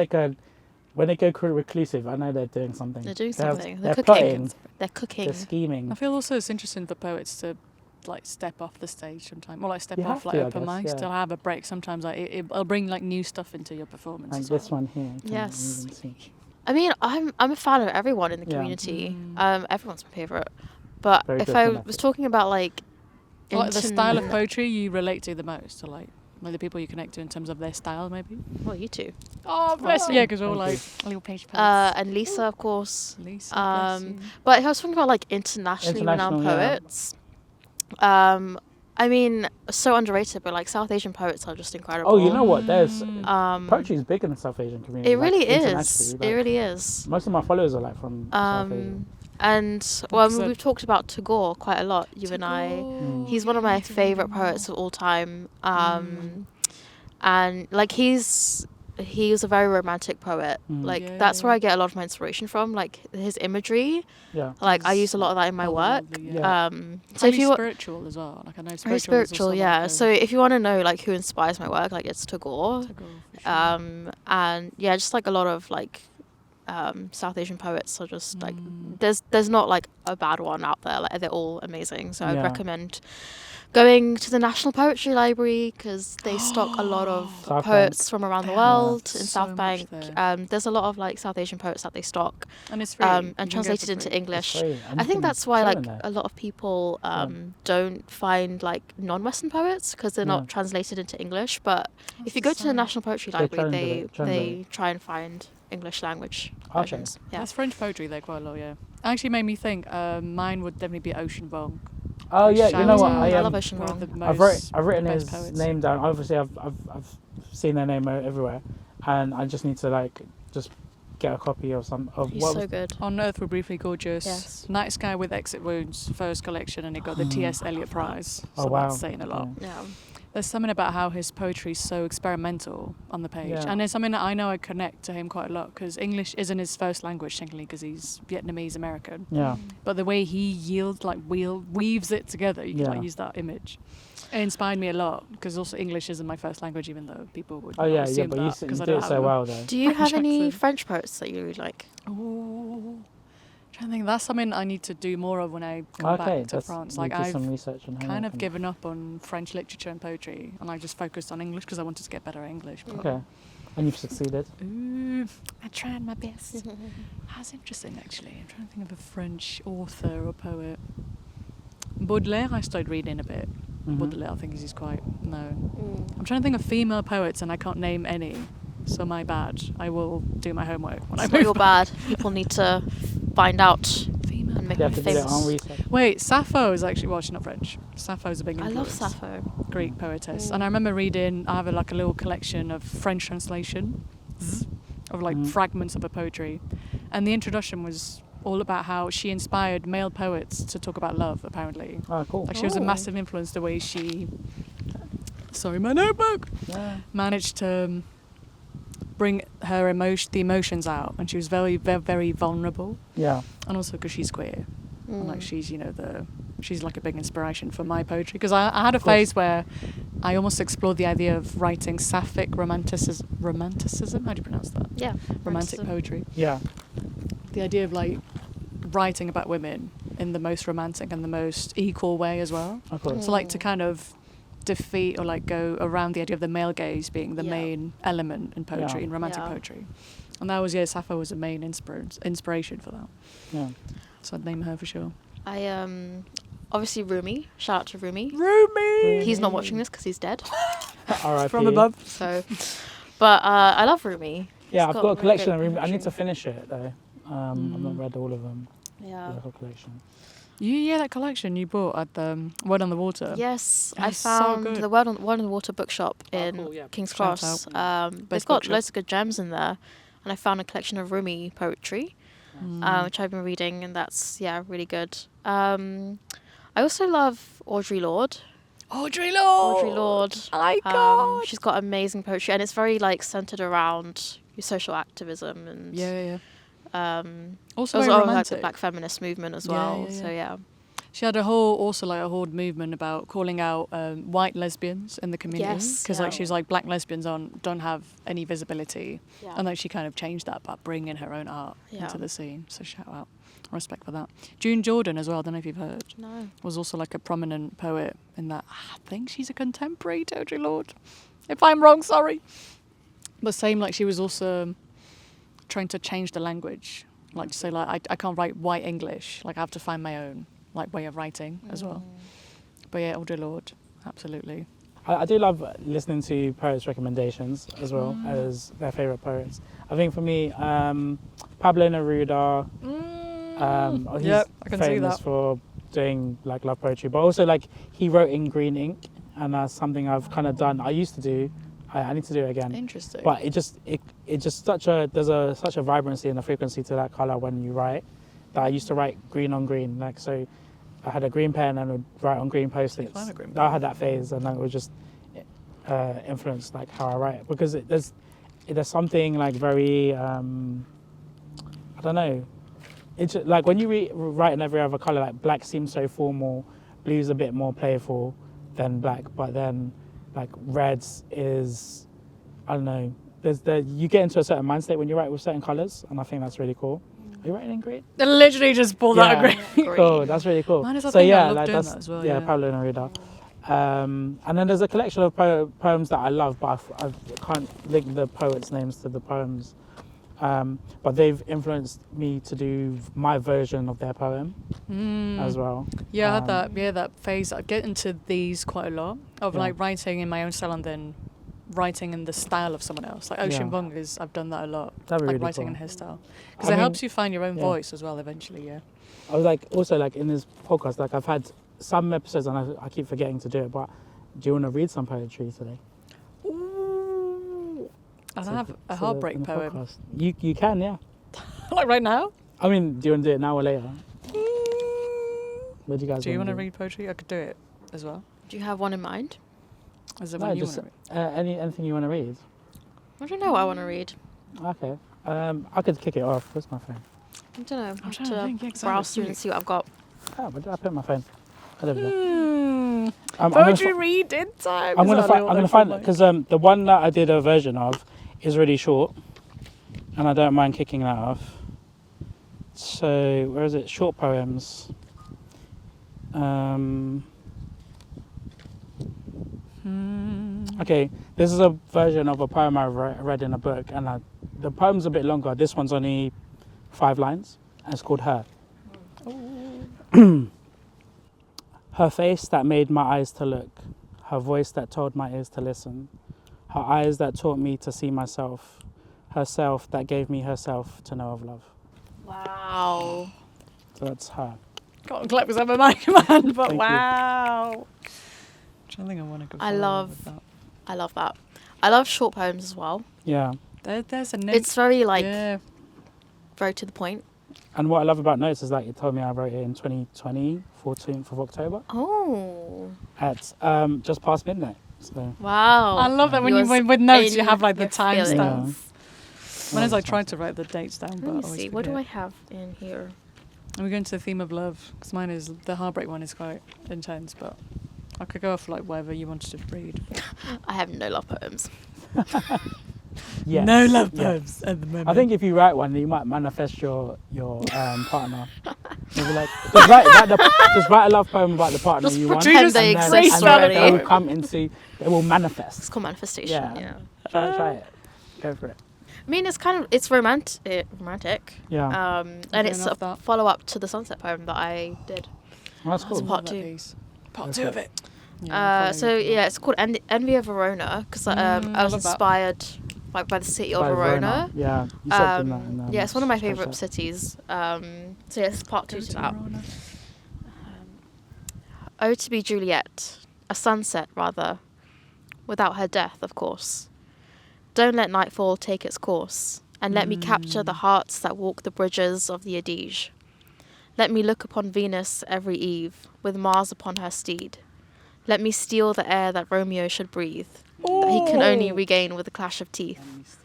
when they go reclusive, I know they're doing something. they're doing something. They're They're plotting. cooking. They're cooking. They're scheming. I feel also it's interesting for poets to like step off the stage sometimes, or like step You off have like to, I open guess, mics yeah. to have a break. Sometimes like it'll bring like new stuff into your performance. Like as this well. one here. you can Yes. even see. I mean, I'm a fan of everyone in the Yeah. community. Everyone's my favorite. But Very if I diplomatic. was talking about like, Like the style of internet- poetry you relate to the most, or like the people you connect to in terms of their style, maybe. well, you two, Oh, bless you. Yeah, because we're all Thank like little page poets. and Lisa, of course. Lisa, bless you. But if I was talking about like internationally renowned International, yeah. poets, I mean, so underrated, but like South Asian poets are just incredible. Oh, you know what? There's poetry Um, is big in the South Asian community. it really like, is. internationally, It like, really is. Most of my followers are like from South Asia. And well, I mean, So- we've talked about Tagore quite a lot. You and I. He's one of my favorite poets of all time. And like he was a very romantic poet. Like Yeah, that's yeah, where yeah. I get a lot of my inspiration from. Like his imagery. Yeah. Like I use a lot of that in my work. Yeah. So if Highly you wa- spiritual as well, like I know very spiritual. is spiritual, also yeah. Like So if you want to know like who inspires my work, like it's Tagore. Tagore, for sure. And yeah, just like a lot of like South Asian poets are just like there's not like a bad one out there. Like they're all amazing. So I'd Yeah. recommend going to the National Poetry Library because they stock a lot of South poets Bank. from around the They world have in so South much Bank. there. There's a lot of like South Asian poets that they stock And it's free. You can and go translated for into free. English. Free, and I you think can that's why show like in there. a lot of people don't find like non-Western poets because they're Yeah. not translated into English. But if you go to the Sorry. National Poetry They Library, translate- they try and find English language Okay. versions. Yeah. That's French poetry there quite a lot, yeah. Actually made me think, mine would definitely be Ocean Vuong. Oh yeah, you know what? I love Ocean One of Vuong. the I've most written best his poets. name down. Obviously, I've seen their name everywhere, and I just need to like just get a copy of some of He's what so was, good. On Earth We're Briefly Gorgeous. Yes. Night Sky with Exit Wounds, first collection, and it got the T.S. Eliot Prize. Oh, So wow. that's saying a lot. Yeah. Yeah. There's something about how his poetry is so experimental on the page. Yeah. And it's something that I know I connect to him quite a lot because English isn't his first language, technically, because he's Vietnamese American. Yeah, But the way he weaves it together, you can Yeah. like use that image. It inspired me a lot because also English isn't my first language, even though people would oh yeah, assume yeah. But you, that you 'cause I do don't it have so them. well though. Do you have any Jackson. French poets that you really like? Ooh. Trying to think, that's something I need to do more of when I come Okay, back to that's France. you Like do I've some research on kind of him. given up on French literature and poetry, and I just focused on English because I wanted to get better at English. But Okay, and you've succeeded. Ooh, I tried my best. That's interesting, actually. I'm trying to think of a French author or poet. Baudelaire, I started reading a bit. Mhm. Baudelaire, I think he's quite known. I'm trying to think of female poets, and I can't name any. So my bad. I will do my homework when I It's not move your back. bad. People need to find out Female and make You them have to do their own famous. research. Wait, Sappho is actually, well, she's not French. Sappho is a big I influence. love Sappho. Greek poetess. And I remember reading, I have like a little collection of French translation of like fragments of her poetry. And the introduction was all about how she inspired male poets to talk about love, apparently. Oh, cool. Like she was a Oh. massive influence the way she, sorry, my notebook, Yeah. managed to bring her the emotions out. And she was very, very, very vulnerable. Yeah. And also because she's queer. And like she's, you know, she's like a big inspiration for my poetry. Because I had a Of course. phase where I almost explored the idea of writing sapphic romanticism. How do you pronounce that? Yeah. Romantic Romanticism. poetry. Yeah. The idea of like writing about women in the most romantic and the most equal way as well. Of course. So like to kind of defeat or like go around the idea of the male gaze being the Yeah. main element in poetry, Yeah. in romantic Yeah. poetry. And that was, Sappho was a main inspiration for that. Yeah. So I'd name her for sure. I obviously Rumi. Shout out to Rumi. Rumi! He's not watching this because he's dead. R.I.P. From above. So, but I love Rumi. Yeah, He's I've got a really collection good of Rumi. I need poetry. to finish it though. I've not read all of them. Yeah. The whole collection. That collection you bought at the Word on the Water. Yes, I That's so found good. the Word on the Water bookshop in cool, yeah. King's Shout Cross. They've Best got bookshop. loads of good gems in there, and I found a collection of Rumi poetry, which I've been reading, and that's really good. I also love Audre Lorde. Audre Lorde. Audre Lorde. Icon. She's got amazing poetry, and it's very centered around your social activism and Yeah. also Also very romantic. like the Black feminist movement as well. Yeah. So yeah. She had a whole movement about calling out white lesbians in the community. Yes, Because yeah. she's like, black lesbians don't have any visibility. Yeah. And she kind of changed that by bringing her own art Yeah. into the scene. So shout out. Respect for that. June Jordan as well, I don't know if you've heard. No. Was also like a prominent poet in that. I think she's a contemporary to Audre Lorde. If I'm wrong, sorry. But same, she was also trying to change the language. To say, I can't write white English. I have to find my own, way of writing as well. But yeah, Audre Lorde, absolutely. I do love listening to poets' recommendations as well as their favourite poets. I think for me, Pablo Neruda, he's Yep, I can see famous that. for doing love poetry, but also he wrote in green ink, and that's something I've kind of done. I used to do. I need to do it again. Interesting. But it just there's such a vibrancy and a frequency to that color when you write that I used to write green on green. So I had a green pen and would write on green post-its. Find a green I had that phase, and then it would just influence how I write, because there's something very I don't know. It's just, when you write in every other color, black seems so formal, blue's a bit more playful than black, but then reds is, I don't know. You get into a certain mind state when you write with certain colors, and I think that's really cool. Are you writing in green? I literally just pulled out a green. Cool, that's really cool. Mine is, I So think yeah, I love doing that's that as well, yeah, yeah. Pablo Neruda. And then there's a collection of poems that I love, but I can't link the poets' names to the poems. But they've influenced me to do my version of their poem as well. Yeah, I had that phase. I get into these quite a lot of Yeah. writing in my own style and then writing in the style of someone else. Ocean Yeah. Vuong I've done that a lot. That'd be really writing cool. in his style. Because I it mean, helps you find your own yeah. voice as well eventually, yeah. I was also in this podcast, I've had some episodes and I keep forgetting to do it, but do you want to read some poetry today? Ooh. I To- have to a heartbreak in the poem. podcast? You can, yeah. Right now? I mean, do you want to do it now or later? What do you guys Do you want to do? read poetry? I could do it as well. Do you have one in mind? Is it No, one you just want to read? anything you want to read. I don't know what I want to read. Okay. I could kick it off. Where's my phone? I don't know. I I'm have trying to to think, yeah, 'cause I browse through haven't and see what I've got. Oh, where did I put my phone? Oh, there we go. Hmm. I'm gonna Poetry reading time. I'm gonna find it, because the one that I did a version of is really short, and I don't mind kicking that off. So where is it? Short poems. Okay, this is a version of a poem I read in a book, and the poem's a bit longer. This one's only 5 lines, and it's called Her. Her face that made my eyes to look, her voice that told my ears to listen, her eyes that taught me to see myself, herself that gave me herself to know of love. Wow. So that's Her. Can't clap because I have a mic in my hand, but Thank you. wow. I think I want to go. I forward love- with that. I love that. I love short poems as well. Yeah. There's a note. It's very yeah. very to the point. And what I love about Notes is it told me I wrote it in 2020, 14th of October, Oh. at just past midnight. So Wow. I love that when Yours with notes you in have the your timestamps. feelings. When I tried to write the dates down, but I Let me always see. What do I forget. have in here? And we're going to the theme of love because mine is the heartbreak one is quite intense, but I could go off whatever you wanted to read. I have no love poems. yes. No love Yeah. poems at the moment. I think if you write one, you might manifest your partner. Maybe just write a love poem about the partner Just you want, pretend just they and exist then already. they will come into, they will It's manifest. called manifestation. Yeah. Yeah. Try it. Go for it. I mean, it's romantic. Yeah. And Okay, it's a love that. follow up to the Sunset poem that I did. Well, that's It's cool. part Love that 2. piece. Part Okay. 2 of it. Yeah, So yeah, it's called Envy of Verona because I was love that. inspired by the city of By Verona. Yeah. You said in that. Yeah, it's one of my poster. favorite cities. So yeah, it's part 2 to that. Oh, to be Juliet, a sunset rather, without her death, of course. Don't let nightfall take its course, and let me capture the hearts that walk the bridges of the Adige. Let me look upon Venus every eve, with Mars upon her steed. Let me steal the air that Romeo should breathe, that he can only regain with a clash of teeth.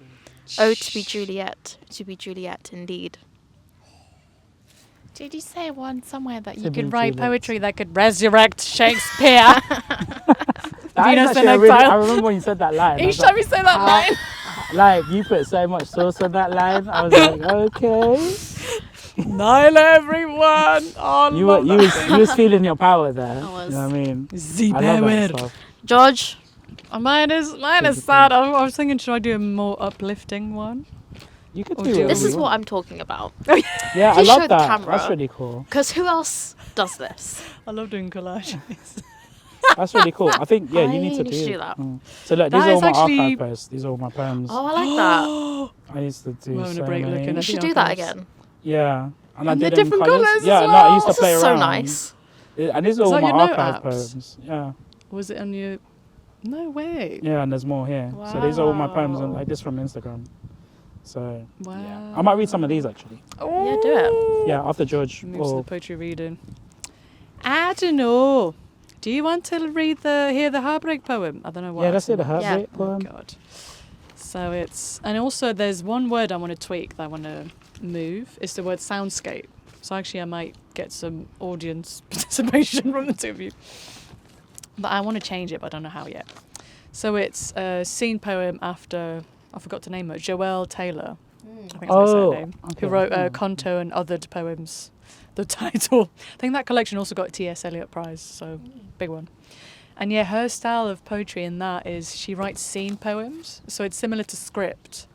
Oh, to be Juliet, indeed. Did you say one somewhere that To you be could write Juliet. poetry that could resurrect Shakespeare? That is Venus actually in a really, Exile. I remember when you said that line. I was Each time you say that line. like, you put so much sauce on that line. I was like, okay. Nyla, everyone. Oh, You was feeling your power there. I was. You know what I mean? The I love that power. stuff. George, Mine is sad. I was thinking, should I do a more uplifting one? You could Or do do- it. this is what I'm talking about. Yeah, I Please love show the that. camera. That's really cool. Because who else does this? I love doing collages. That's really cool. I think, yeah, you I need to need to do do that. So look, That these are all is my actually- archive posts. These are all my poems. Oh, I like that. I used to do We're having a so break many. looking You at should the do that archives. again. Yeah. And I And did the them different colours. colours as Yeah, no, I well. used to This play is around. so nice. And these are Is all that my your note archive apps? poems. Yeah. Was it on your... No way. Yeah, and there's more here. So these are all my poems, and Wow. like this from Instagram. So Wow. yeah, I might read some of these actually. Yeah, do it. Yeah, after George. Moves to Or the poetry reading. I don't know. Do you want to hear the heartbreak poem? I don't know what. yeah, let's hear the accent that heartbreak was. Oh poem. God. So it's, and also there's one word I want to tweak that I want to move. It's the word soundscape. So actually I might get some audience participation from the two of you. But I want to change it, but I don't know how yet. So it's a scene poem after, I forgot to name it, Joelle Taylor. I think that's her name. okay. Who wrote Conto and Othered poems. The title. I think that collection also got a T.S. Eliot Prize, so big one. And yeah, her style of poetry in that is she writes scene poems. So it's similar to script,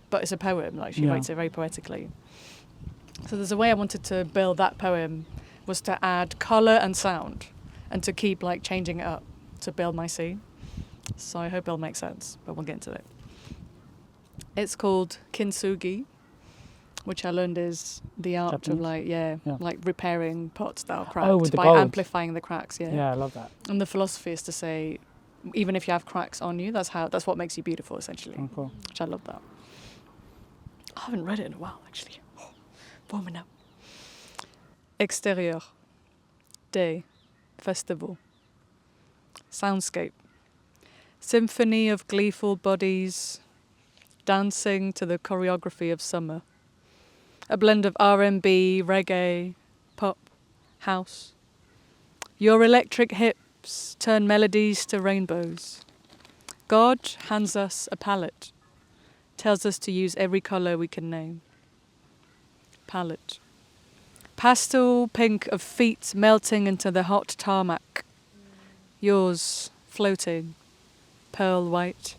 but it's a poem. Like she Yeah. writes it very poetically. So there's a way I wanted to build that poem was to add colour and sound and to keep like changing it up to build my scene. So I hope it'll make sense, but we'll get into it. It's called kintsugi, which I learned is the art of Japanese? Yeah, like repairing pots that are cracked Oh, with the by gold. amplifying the cracks. Yeah, I love that. And the philosophy is to say, even if you have cracks on you, that's what makes you beautiful, essentially. Oh, cool. Which I love that. I haven't read it in a while, actually. Warming up. Extérieur. Day. Festival. Soundscape. Symphony of gleeful bodies dancing to the choreography of summer. A blend of R&B, reggae, pop, house. Your electric hips turn melodies to rainbows. God hands us a palette, tells us to use every colour we can name. Palette. Pastel pink of feet melting into the hot tarmac. Yours floating, pearl white.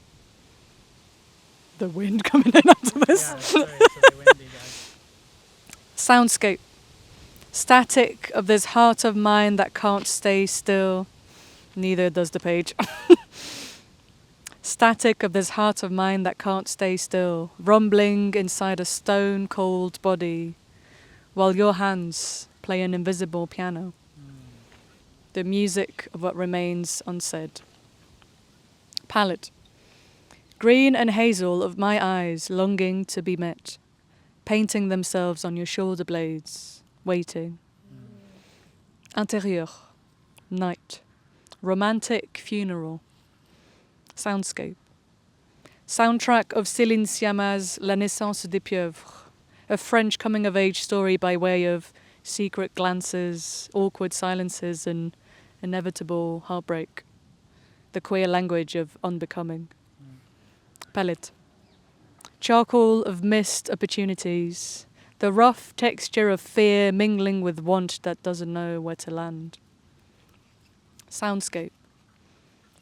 The wind coming in after this. Soundscape. Static of this heart of mine that can't stay still. Neither does the page. Static of this heart of mine that can't stay still. Rumbling inside a stone cold body. While your hands play an invisible piano. The music of what remains unsaid. Palette. Green and hazel of my eyes longing to be met. Painting themselves on your shoulder blades, waiting. Intérieur. Night. Romantic funeral. Soundscape. Soundtrack of Céline Sciamma's La naissance des pieuvres, a French coming-of-age story by way of secret glances, awkward silences, and inevitable heartbreak. The queer language of unbecoming. Palette. Charcoal of missed opportunities, the rough texture of fear mingling with want that doesn't know where to land. Soundscape.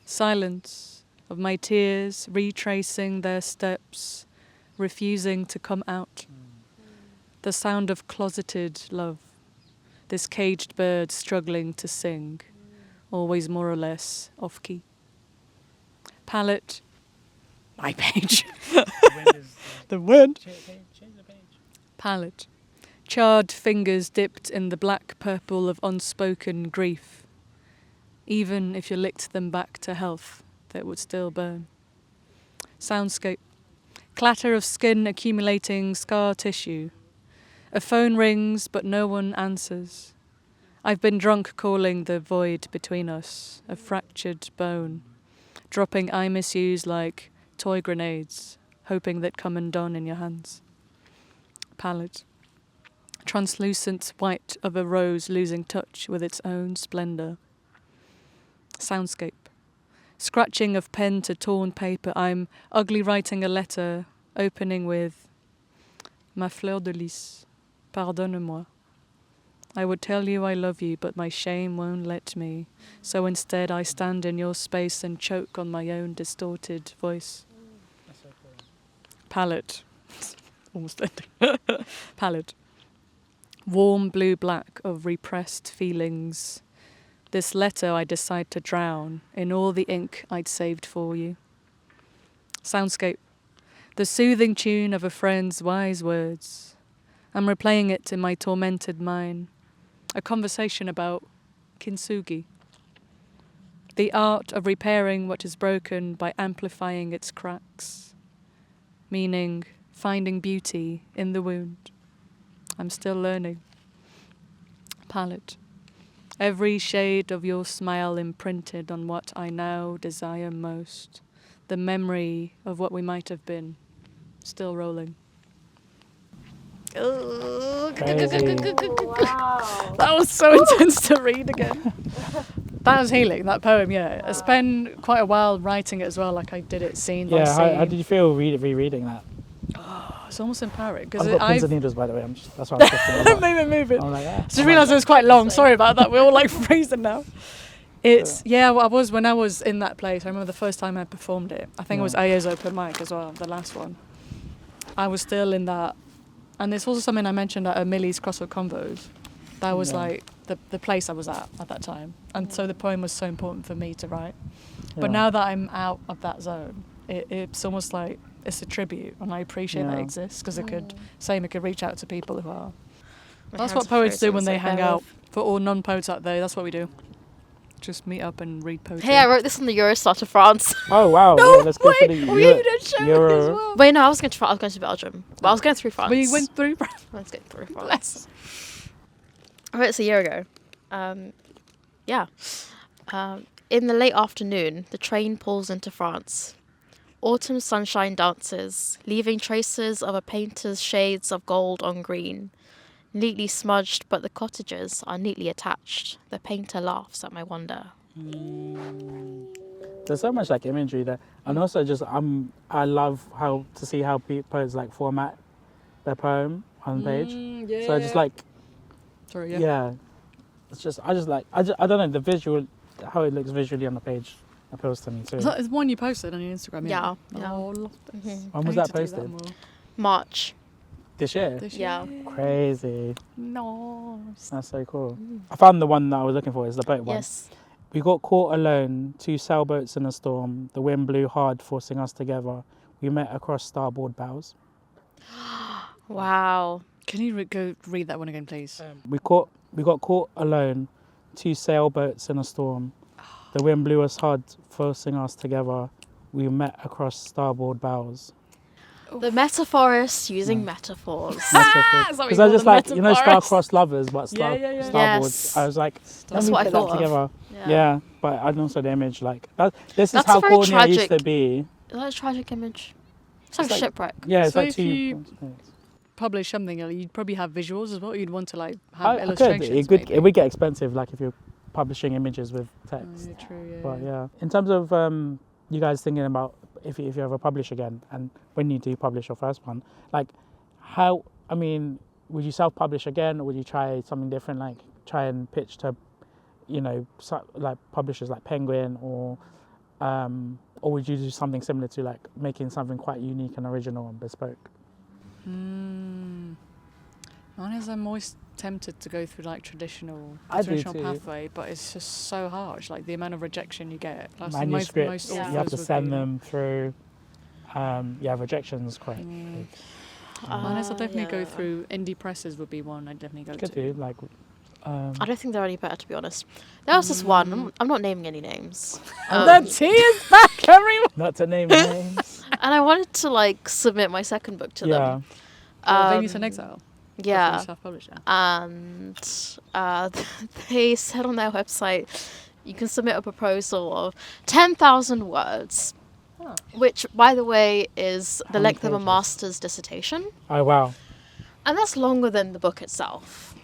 Silence of my tears retracing their steps, refusing to come out. The sound of closeted love, this caged bird struggling to sing, always more or less off-key. Palette. My page. The wind. Palette. Charred fingers dipped in the black purple of unspoken grief. Even if you licked them back to health, they would still burn. Soundscape. Clatter of skin accumulating scar tissue. A phone rings, but no one answers. I've been drunk calling the void between us, a fractured bone, dropping I miss yous like toy grenades, hoping they'd come undone in your hands. Palette. Translucent white of a rose losing touch with its own splendour. Soundscape. Scratching of pen to torn paper, I'm ugly writing a letter, opening with Ma fleur de lys, pardonne-moi. I would tell you I love you, but my shame won't let me. So instead I stand in your space and choke on my own distorted voice. Palette. Almost ending. Palette. Warm blue-black of repressed feelings. This letter I decide to drown in all the ink I'd saved for you. Soundscape. The soothing tune of a friend's wise words. I'm replaying it in my tormented mind. A conversation about kintsugi. The art of repairing what is broken by amplifying its cracks. Meaning, finding beauty in the wound. I'm still learning. Palette. Every shade of your smile imprinted on what I now desire most. The memory of what we might have been. Still rolling. Ooh. Crazy. Wow. That was so intense to read again. That was healing, that poem, yeah. I spent quite a while writing it as well, like I did it scene by Yeah, scene. how did you feel rereading that? It's almost empowering. Because I've got pins and needles, by the way. That's why I'm thinking about. move it. I'm like, yeah. Just realised it was quite long. Sorry about that. We're all like freezing now. It's when I was in that place. I remember the first time I performed it. I think it was Aya's open mic as well, the last one. I was still in that, and it's also something I mentioned at Millie's Crossword Convos. That was like the place I was at that time, and so the poem was so important for me to write. But now that I'm out of that zone, it's almost like it's a tribute, and I appreciate that it exists because it could reach out to people who are. That's what poets do when they hang out. For all non-poets out there, that's what we do. Just meet up and read poetry. Hey, I wrote this on the Eurostar to France. Oh wow! No, yeah, let's go for the you didn't show me Euro. as well. Wait, no, I was going to Belgium, but I was going through France. We went through France. I was going through France. I wrote this a year ago. In the late afternoon, the train pulls into France. Autumn sunshine dances, leaving traces of a painter's shades of gold on green. Neatly smudged, but the cottages are neatly attached. The painter laughs at my wonder. There's so much like imagery there, and also just I love how to see how poets like format their poem on the page. So I just like it's just I don't know, the visual, how it looks visually on the page appeals to me too. It's one you posted on your Instagram. Yeah. Oh, love this. When was that posted? March. This year? Yeah. Crazy. No. That's so cool. I found the one that I was looking for. Is the boat one. Yes. We got caught alone, 2 sailboats in a storm. The wind blew hard, forcing us together. We met across starboard bows. Wow. Can you go read that one again, please? We got caught alone, 2 sailboats in a storm. The wind blew us hard, forcing us together. We met across starboard bows. The Metaforest using metaphors. Because I just like, star-crossed lovers, but starboards. Yes. I was like, That's what I thought of. together. Yeah, but and also the image, like that. This is That's how a very corny I used tragic- to be. Is that a tragic image? It's like a shipwreck. Yeah, it's So like if 2. you publish something, you'd probably have visuals as well. You'd want to like have I could. illustrations. It would get expensive, like if you're publishing images with text. True, yeah. But yeah, in terms of you guys thinking about if you ever publish again, and when you do publish your first one, like how, I mean, would you self-publish again, or would you try something different, like try and pitch to, like publishers like Penguin, or would you do something similar to like making something quite unique and original and bespoke? Mine is I'm always tempted to go through like traditional too. pathway, but it's just so harsh. Like the amount of rejection you get. Like, Manuscripts, most you have to authors send would be- them through. Rejections quite big. Mine is I'll definitely go through indie presses would be one I'd definitely go Could to. do like I don't think they're any better, to be honest. There was this one. I'm not naming any names. The tea is back, everyone. Not to name names. And I wanted to like submit my second book to them. Venus and Exile. Yeah. Self-published, yeah. And they said on their website you can submit a proposal of 10,000 words, which, by the way, is the many length of a pages? master's dissertation. Oh wow. And that's longer than the book itself.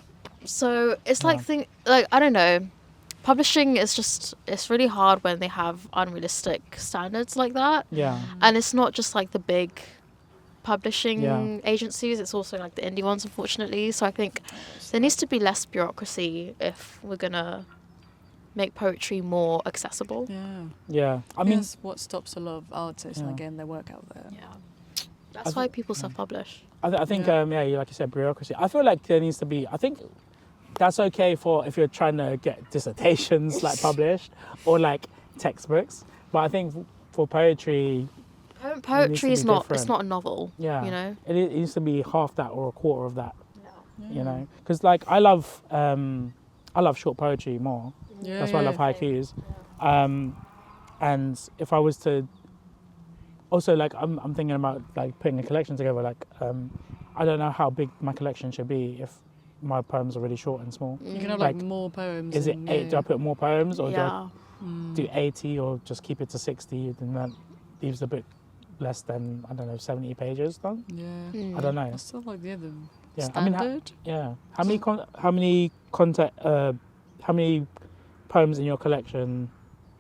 So it's like I don't know. Publishing is just, it's really hard when they have unrealistic standards like that. Yeah. And it's not just like the big publishing agencies, it's also like the indie ones, unfortunately. So I think there needs to be less bureaucracy if we're gonna make poetry more accessible. Yeah. Yeah. I mean, that's what stops a lot of artists and getting their work out there. Yeah. That's why people self-publish. I think like you said, bureaucracy. I feel like there needs to be. I think that's okay for if you're trying to get dissertations like published or like textbooks. But I think for poetry, Poetry is not. different. It's not a novel. yeah, You know. it needs to be half that or a quarter of that. You know, because like I love short poetry more. Yeah, That's why I love haikus. And if I was to, also like I'm thinking about like putting a collection together. Like I don't know how big my collection should be if my poems are really short and small. You can have like more poems. Is it 8? Do I put more poems or Yeah. do 80 or just keep it to 60? Then that leaves the book less than, I don't know, 70 pages done. Yeah. I don't know. That's still like the other Yeah, standard. How many poems in your collection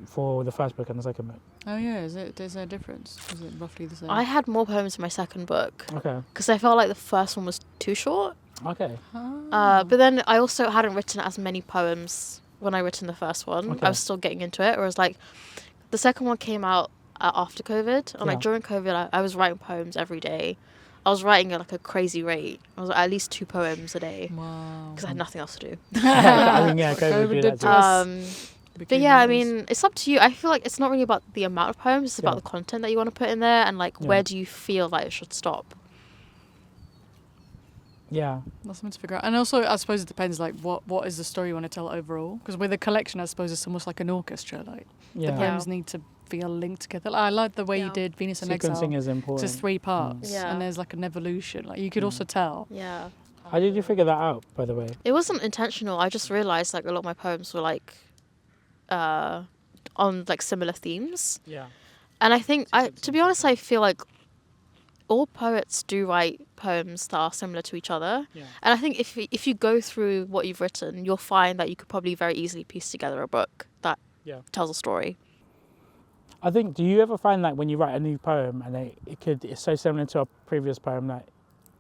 for the first book and the second book? Oh yeah, is there a difference? Is it roughly the same? I had more poems in my second book Okay. because I felt like the first one was too short. Okay. But then I also hadn't written as many poems when I written the first one. Okay. I was still getting into it. Whereas like the second one came out after COVID, and like during COVID, I was writing poems every day. I was writing at like a crazy rate. I was at least 2 poems a day Wow. because I had nothing else to do. I mean, yeah, COVID COVID did do to us. But yeah, I mean, it's up to you. I feel like it's not really about the amount of poems; it's about Yeah. the content that you want to put in there, and like Yeah. where do you feel like it should stop. Yeah. That's something to figure out. And also, I suppose it depends, like, what is the story you want to tell overall? Because with a collection, I suppose it's almost like an orchestra. Like, Yeah. the poems need to feel linked together. Like, I like the way you did Venus and Exile. Sequencing is important. It's 3 parts, Yeah. and there's like an evolution. Like, you could also tell. Yeah, How did you figure that out, by the way? it wasn't intentional. I just realized like a lot of my poems were like on like similar themes, Yeah. and I think to be honest, I feel like all poets do write poems that are similar to each other. Yeah. And I think if you go through what you've written, you'll find that you could probably very easily piece together a book that tells a story. I think, do you ever find like when you write a new poem and it's so similar to a previous poem that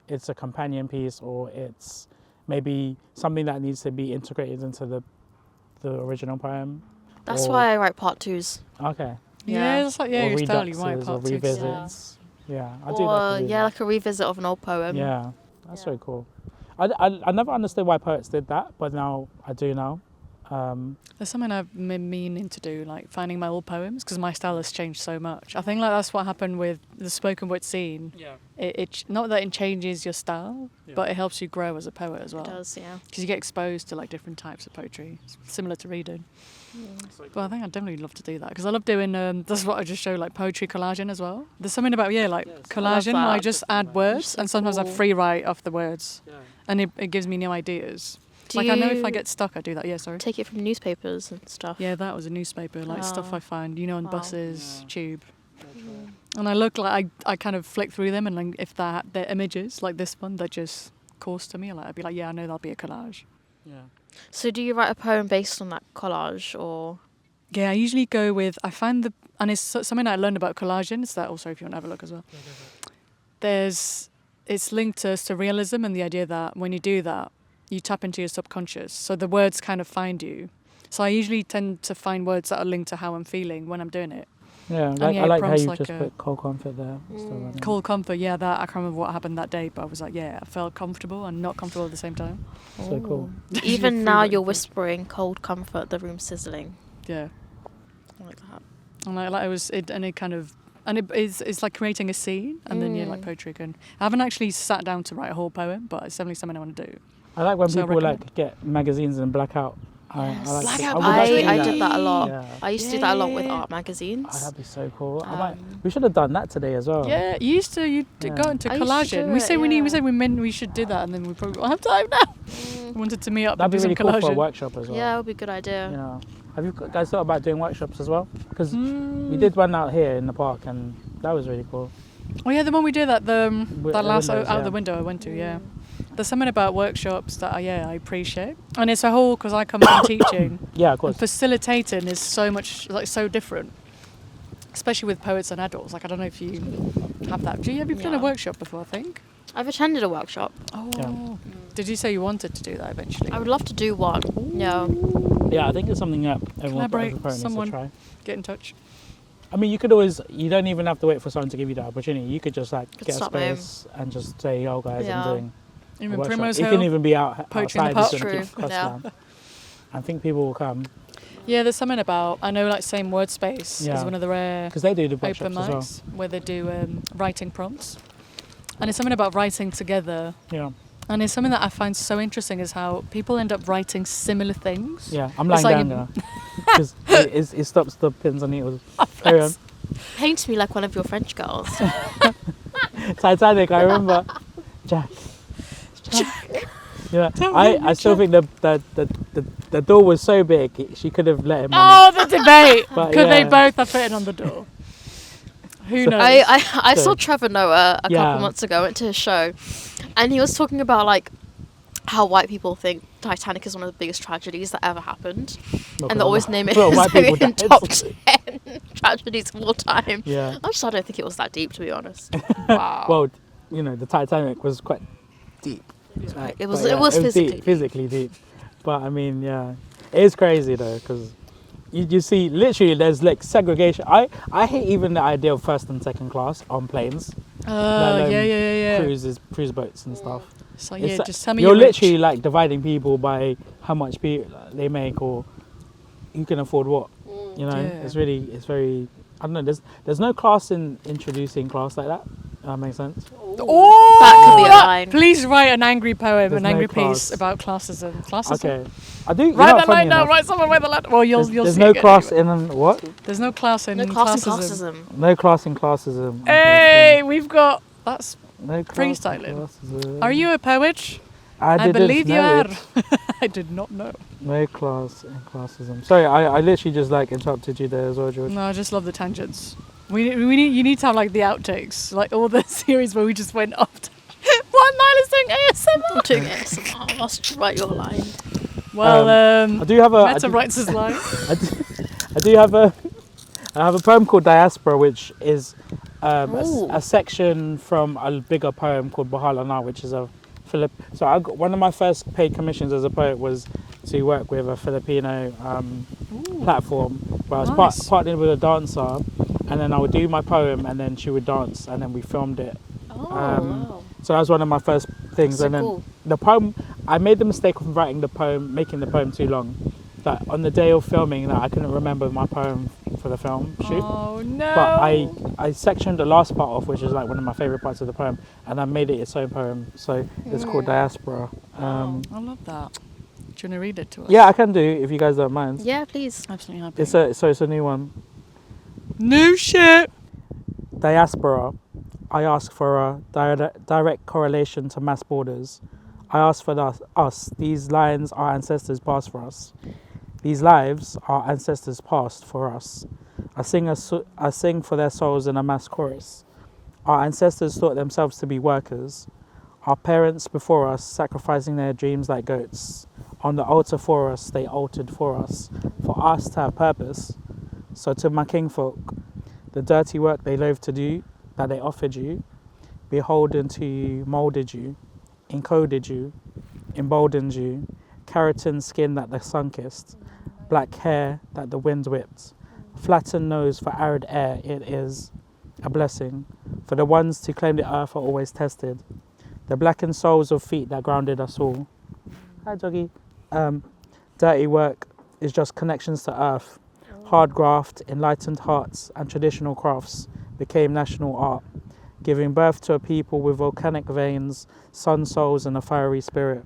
it's a companion piece or it's maybe something that needs to be integrated into the original poem? That's Or- why I write part 2s. Okay. Yeah, it's like, Or you totally reduxes right. or Part 2. revisits. Yeah, I do Or like to do that. like a revisit of an old poem. Yeah, that's so cool. I never understood why poets did that, but now I do now. There's something I've been meaning to do, like finding my old poems, because my style has changed so much. I think like that's what happened with the spoken word scene. Yeah. It not that it changes your style, but it helps you grow as a poet as well. It does, yeah. Because you get exposed to like different types of poetry, similar to reading. But I think I'd definitely love to do that because I love doing. That's what I just show, like poetry collaging as well. There's something about collaging where I that. just add words, so and sometimes I cool. free write off the words, and it gives me new ideas. Do Like I know if you I get stuck, I do that. Yeah, sorry. take it from newspapers and stuff? Yeah, that was a newspaper, like stuff Oh. I find, on Wow. buses, tube. And I look like I kind of flick through them, and like, if they're images like this one that just course to me, like I'd be like, yeah, I know that'll be a collage. Yeah. So do you write a poem based on that collage, or? Yeah, I usually go with, I find and it's something I learned about collaging, it's that also if you want to have a look as well. It's linked to surrealism and the idea that when you do that, you tap into your subconscious. So the words kind of find you. So I usually tend to find words that are linked to how I'm feeling when I'm doing it. Yeah, And like, yeah, I it like how prompts you like just a- put cold comfort there. Still running. Cold comfort, yeah, that I can't remember what happened that day, but I was like, yeah, I felt comfortable and not comfortable at the same time. So cool. Even Free now writing you're thing. whispering cold comfort, the room sizzling. Yeah. I like that. And it's like creating a scene, and then like poetry again. I haven't actually sat down to write a whole poem, but it's definitely something I want to do. I like when So I people recommend. like get magazines and black out. I like Blackout would like to do I that. did that a lot. Yeah. I used to do Yeah, that a lot yeah, with yeah. art Oh, magazines. that'd be so cool. Um, We should have done that today as well. Yeah, you used to. You Yeah. go into I used to collaging. do We it, say we yeah. said we should do that, and then we probably won't have time now. We wanted to meet up That'd and be do really some cool for a collaging. workshop as well. Yeah, it would be a good idea. You know, have you guys thought about doing workshops as well? Because Mm. we did one out here in the park, and that was really cool. Oh yeah, the one we did at the With that the last windows, out yeah. the window I went to. Yeah, there's something about workshops that I appreciate, and it's a whole because I come from teaching. Yeah, of And course. facilitating is so much so different, especially with poets and adults. Like I don't know if you have that. Have you done a Yeah. workshop before? I think. I've attended a workshop. Oh. Yeah. Did you say you wanted to do that eventually? I would love to do one. Yeah. Yeah, I think it's something that everyone Collaborate, every parent needs to someone. try. Get in touch. I mean, you could always, you don't even have to wait for someone to give you that opportunity. You could just like Could get a start my own. space and just say, yo guys, Yeah. I'm doing a Even workshop. Primrose It Hill. can even be out Poetry in the outside. Park. It's gonna keep True, costs yeah. down. I think people will come Yeah, there's something about I know like Same Word Space Yeah. is one of the rare because they do the open workshops as well. mics where they do writing prompts, and it's something about writing together. Yeah, And it's something that I find so interesting is how people end up writing similar things. yeah. I'm It's lying like down now because it stops the pins and needles. Carry on. Paint me like one of your French girls. Titanic, I remember. Jack. Yeah, I still think the door was so big she could have let him on. Oh, the debate! But Could they yeah. both have fitting on the door? Who knows? I saw So- Trevor Noah a Yeah. couple months ago. I went to his show, and he was talking about like how white people think Titanic is one of the biggest tragedies that ever happened, and they always name it Well, white people in died. top 10 tragedies of all time. Yeah. I don't think it was that deep, to be honest. Wow. Well, you know, the Titanic was quite deep. Right. It But was yeah, it was physically deep, physically deep. But I mean, yeah, it is crazy though because you see literally there's like segregation. I hate even the idea of first and second class on planes, Oh, yeah. cruise boats and stuff. So It's yeah, like- just tell me you're you're rich. literally like dividing people by how much they make or who can afford what. You know, Yeah. it's very. I don't know. There's no class in introducing class like that. That makes sense. Oh, That could be a line. Please write an angry poem, There's an no angry class. piece about classism. Classism. Okay, I do. You know Write what, that funny line down. enough, Write someone write the line. Well, you'll There's see no again class anyway. in what? There's no class in no class in classism. classism. No class in classism. Hey, we've got that's. No class freestyling. in classism. Are you a poet? I didn't believe you know are. it. I did not know. No class in classism. Sorry, I literally just like interrupted you there as well, George. No, I just love the tangents. We need you need to have like the outtakes, like all the series where we just went off. What Nyla's doing ASMR? I'm doing ASMR. I'll write your line. Well, I do have a. I Meta do- writes his line. I do have a. I have a poem called Diaspora, which is Ooh. a section from a bigger poem called Bahala Na, which is a Philip. So I got, one of my first paid commissions as a poet was to work with a Filipino platform where I was Nice. partnered with a dancer, and then I would do my poem, and then she would dance, and then we filmed it. Oh, wow. So that was one of my first things, So and then cool. the poem. I made the mistake of writing the poem, making the poem too long. That on the day of filming, that I couldn't remember my poem for the film shoot. Oh no! But I sectioned the last part off, which is like one of my favorite parts of the poem, and I made it its own poem. So it's called Diaspora. I love that. Do you want to read it to us? Yeah, I can do if you guys don't mind. Yeah, please. Absolutely happy. It's a new one. New shit. Diaspora. I ask for a direct correlation to mass borders. I ask for us. These lines our ancestors passed for us. These lives our ancestors passed for us. I sing for their souls in a mass chorus. Our ancestors thought themselves to be workers. Our parents before us sacrificing their dreams like goats. On the altar for us, they altered for us to have purpose. So to my kingfolk, the dirty work they loathe to do, that they offered you, beholden to you, moulded you, encoded you, emboldened you, keratin skin that the sun kissed, black hair that the wind whipped, flattened nose for arid air, it is a blessing. For the ones to claim the earth are always tested, the blackened soles of feet that grounded us all. Hi, doggy. Dirty work is just connections to earth. Hard graft, enlightened hearts, and traditional crafts became national art, giving birth to a people with volcanic veins, sun souls, and a fiery spirit.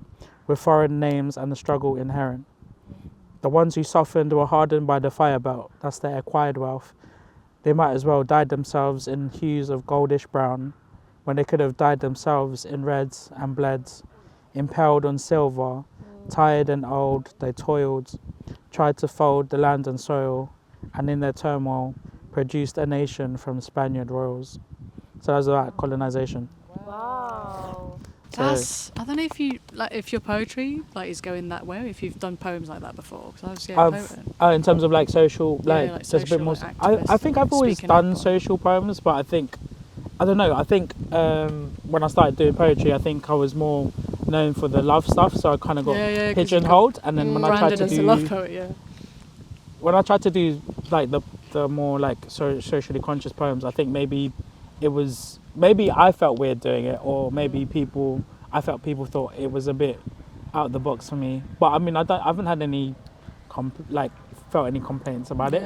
with foreign names and the struggle inherent. The ones who softened were hardened by the fire belt, that's their acquired wealth. They might as well dyed themselves in hues of goldish brown, when they could have dyed themselves in reds and bleds. Impaled on silver, tired and old, they toiled, tried to fold the land and soil, and in their turmoil produced a nation from Spaniard royals. So that's about colonization. Wow. That's, I don't know if your poetry is going that way, if you've done poems like that before. Because I was in terms of like social, like there's social, a bit more. like I think I've always speaking done up social poems, but I don't know. I think when I started doing poetry, I think I was more known for the love stuff, so I kind of got pigeonholed. And then when I tried to as a do love poet, when I tried to do like the more like socially conscious poems, I think maybe I felt weird doing it, or maybe I felt people thought it was a bit out of the box for me. But I mean, I haven't had any felt any complaints about it.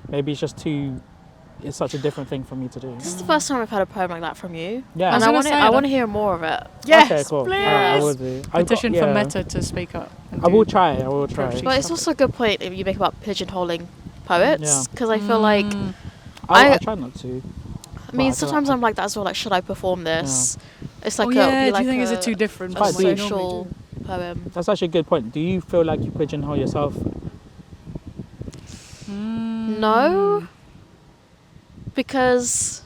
Maybe it's such a different thing for me to do. This is the first time I've had a poem like that from you. Yeah. And I want to hear more of it. Yes, okay, cool. please. I will do. Petition for Meta to speak up. I will try. But it's also a good point if you make about pigeonholing poets, because I feel like I try not to. I mean, sometimes I'm like that as well. Like, should I perform this? Yeah. It's like do you think is it too different? A social poem. That's actually a good point. Do you feel like you pigeonhole yourself? No, because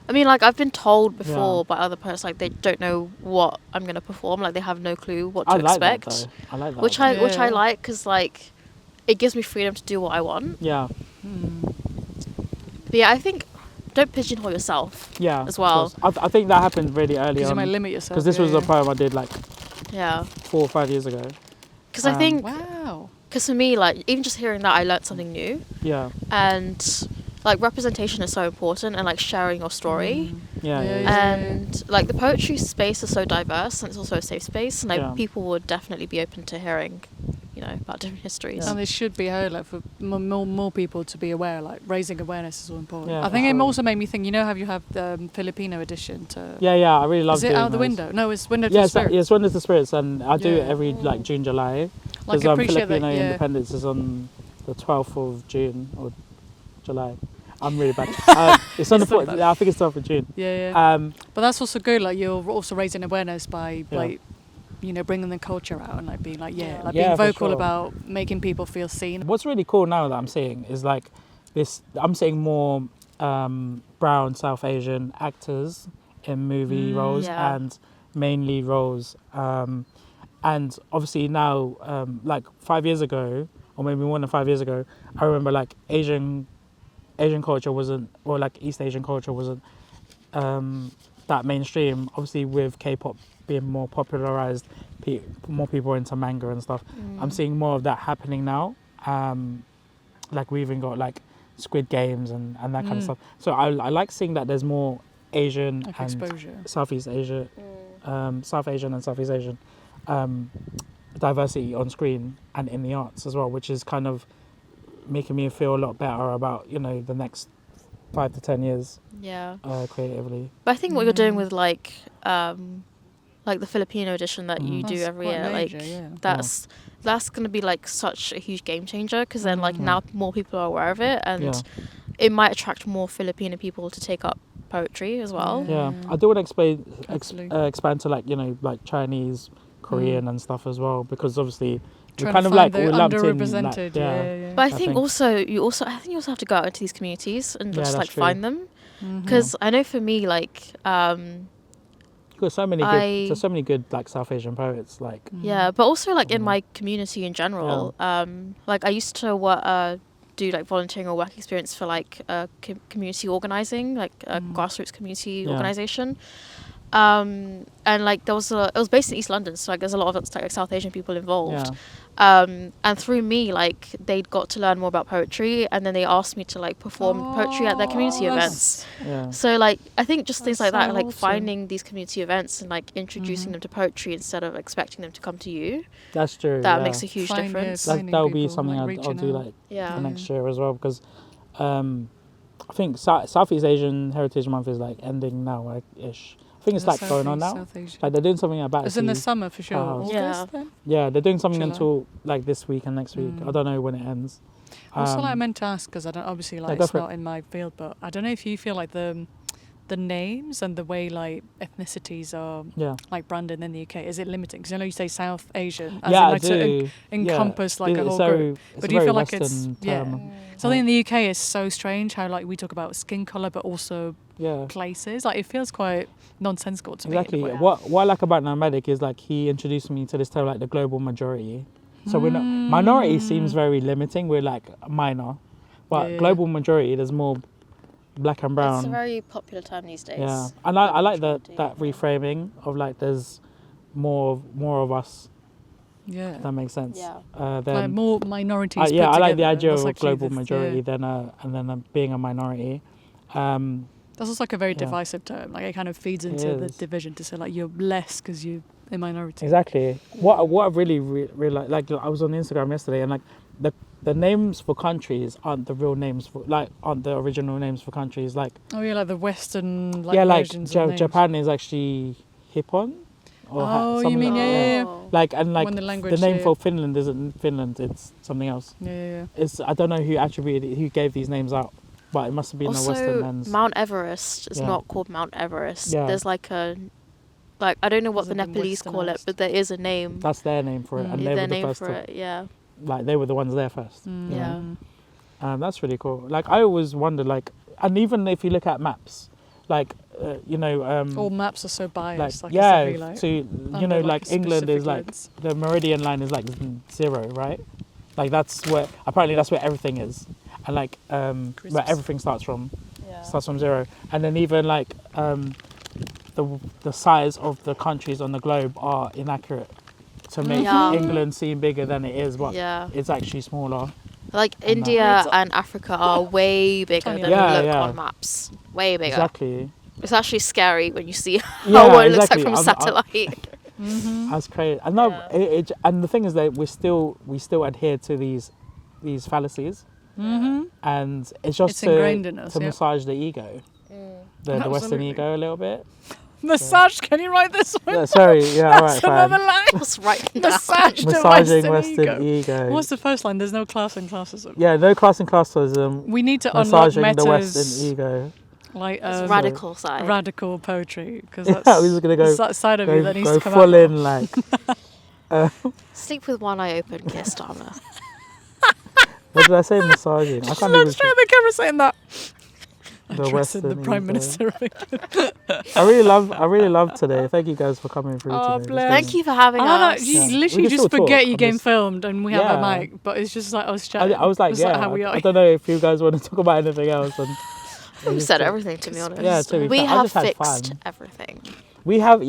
I mean, like, I've been told before by other poets, like, they don't know what I'm gonna perform. Like, they have no clue what to expect. I like that. Which I like, because like it gives me freedom to do what I want. Yeah. But yeah, I think don't pigeonhole yourself. Yeah. As well. I think that happened really early on. Because you might limit yourself. Because this was a poem I did like 4 or 5 years ago. Because I think. Wow. Because for me, like, even just hearing that, I learnt something new. Yeah. And like, representation is so important, and like sharing your story. Yeah. And like, the poetry space is so diverse, and it's also a safe space, and like people would definitely be open to hearing, about different histories. And this should be heard, like, for more people to be aware. Like, raising awareness is all important. Yeah, I think it also made me think. Have you have the Filipino edition to? Yeah. I really love. Is it Out the Window? No, it's Window to the Spirits. It's Window to the Spirits, and I do it every like June, July. Like, Because appreciate Filipino that. Independence is on the 12th of June or July. I'm really bad. It's on the I think it's 12th of June. Yeah. But that's also good. Like, you're also raising awareness by like, bringing the culture out and like being like being vocal about making people feel seen. What's really cool now that I'm seeing is like this. I'm seeing more brown South Asian actors in movie roles and mainly roles. And obviously now, like 5 years ago, or maybe more than 5 years ago, I remember like Asian culture wasn't, or like East Asian culture wasn't that mainstream. Obviously, with K-pop being more popularized, more people are into manga and stuff. I'm seeing more of that happening now. Like, we even got like Squid Games and that kind of stuff. So I like seeing that there's more Asian like and exposure. Southeast Asia, South Asian and Southeast Asian diversity on screen and in the arts as well, which is kind of making me feel a lot better about the next 5 to 10 years creatively. But I think what you're doing with like the Filipino edition that you do every year, major, that's going to be like such a huge game changer, because then like now more people are aware of it, and it might attract more Filipino people to take up poetry as well. I do want to expand to like Chinese, Korean and stuff as well, because obviously we're kind of like we're lumped in. But I think you also have to go out into these communities and just like find them, because I know for me, like there's so many good like South Asian poets, like but also like in my community in general, like I used to do like volunteering or work experience for like community organizing, like a grassroots community organization. And like it was based in East London, so like there's a lot of like South Asian people involved. And through me, like they got to learn more about poetry, and then they asked me to like perform poetry at their community events. So like I think just things like that, like finding these community events and like introducing them to poetry instead of expecting them to come to you. That's true. That makes a huge difference. That'll be something I'll do like next year as well, because I think Southeast Asian Heritage Month is like ending now, like ish. I think it's The like going on Southeast, now. South Asia. Like they're doing something about It's in the seas. summer for sure. Powerhouse. August Yeah. then? Yeah, they're doing something July. until like this week and next week. I don't know when it ends. Also, like, I meant to ask because I don't obviously like go it's for it. not in my field, but I don't know if you feel like the names and the way like ethnicities are Yeah. like branded in the UK, is it limiting? Because I know you say South Asian, as Yeah, in I like to do. encompass like a It's whole so, group. it's But a do you very feel like it's Western term. something in the UK is so strange how like we talk about skin color, but also Yeah. places. Like it feels quite nonsensical to Exactly. me. What I like about nomadic is like he introduced me to this term like the global majority. So we're not minority seems very limiting. We're like minor, but Yeah. global majority there's more black and brown. It's a very popular term these days. Yeah, and I like Majority. that reframing of like there's more of us. Yeah. If that makes sense. Yeah. Like Then more minorities. yeah, put I like the together. idea That's of actually global the- majority yeah. then being a minority. That's also like a very Yeah. divisive term. Like it kind of feeds It into the is. division to say like you're less because you're a minority. Exactly. What I really realized, like I was on Instagram yesterday, and like the names for countries aren't the real names for aren't the original names for countries. Like Oh yeah, like the Western like yeah, like versions of names. Japan is actually Hippon. Or Oh, you something mean like yeah, that. yeah, yeah. Oh. Like and like When the the language, name yeah. for Finland isn't Finland. It's something else. Yeah, yeah, yeah. It's I don't know who gave these names out, but it must have been the Western Also, lens. Mount Everest is Yeah. not called Mount Everest. Yeah. There's like I don't know what Has the it been Nepalese call it, westernised? but there is a name. That's their name for it, and Yeah, they their were the name first. for it. Yeah. Like they were the ones there first. Yeah. That's really cool. Like I always wonder, like, and even if you look at maps, like All maps are so biased. Like, yeah, it's really, like, so under, like a England is specific like lens. the meridian line is like 0, right? Like that's where everything is, and like where Crisps. everything starts from Yeah. 0, and then even like the size of the countries on the globe are inaccurate to make Yeah. England seem bigger than it is, but Yeah. it's actually smaller. Like And India that- and Africa are way bigger Tiny. than Yeah, they look yeah. on maps. Way bigger. Exactly. It's actually scary when you see how Yeah, what it looks like exactly. from satellite. That's crazy. And no, Yeah. and the thing is that we still adhere to these fallacies, and it's just It's ingrained in us, to yeah. massage the ego, the Western Absolutely. ego a little bit. Massage. Can you write this one? Yeah, sorry, yeah, all right, That's another fine. line. Just writing down. Massage the Massaging Western ego. ego. What's the first line? There's no class in classism. Yeah, no class and classism. We need to unlock Massaging the Meta's Western ego. like It's radical side. radical poetry because Yeah, that's we're just gonna go- there's that side of you that needs Go to come full out. in like. Sleep with one eye open, Keir Starmer. What did I say? Massaging. I can't even. Let's try the camera saying that. The Addressing the Western Prime ego. Minister of England. I really love today. Thank you guys for coming through Oh, today. bless. Thank you for having I don't know, us. you Yeah. We literally can just still talk forget you on getting this. filmed and we have a Yeah. mic, but it's just like us I chatting. was like, It's yeah. how we are. I don't know if you guys want to talk about anything else. And We said everything, to be honest. Yeah, to be we fair, I have just had fixed fun. everything. we have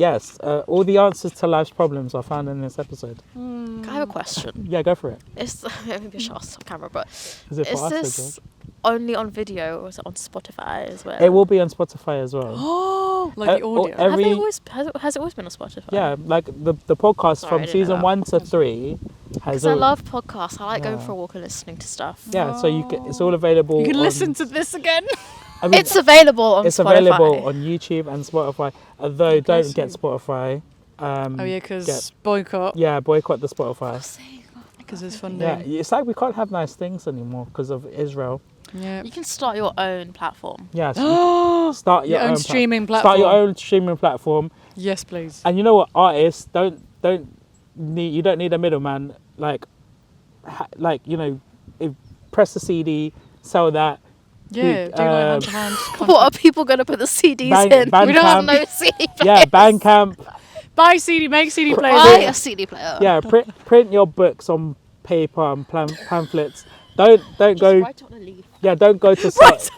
all the answers to life's problems are found in this episode. I have a question. Yeah, go for it. Is maybe I should ask on camera, but Is it for is us or this George? only on video or is it on Spotify as well? It will be on Spotify as well. Oh, like the audio. every- Has it always been on Spotify? Yeah, like the podcast Sorry, I from didn't know season that. 1 to 3 has. Because I love podcasts. I like going Yeah. for a walk and listening to stuff. Yeah, so it's all available. You can on- listen to this again. I mean, It's available on it's Spotify. available on YouTube and Spotify. Although Bless don't get you. Spotify. Oh yeah, because get- boycott. Yeah, boycott the Spotify. Because it's funding. Yeah, it's like we can't have nice things anymore because of Israel. Yeah. You can start your own platform. Yeah, so start Your own own streaming Start platform. your own streaming platform, Yes, please. and you know what? Artists don't need. You don't need a middleman. Like press the CD, sell that. Yeah, do like hand-to-hand What are people going to put the CDs Bang- in? Bandcamp. We don't have no CD players. Yeah, Bandcamp. Buy CD, make CD players. Buy a CD player. Yeah, print your books on paper and pamphlets. Don't Just go. write it on a leaf. Yeah, don't go to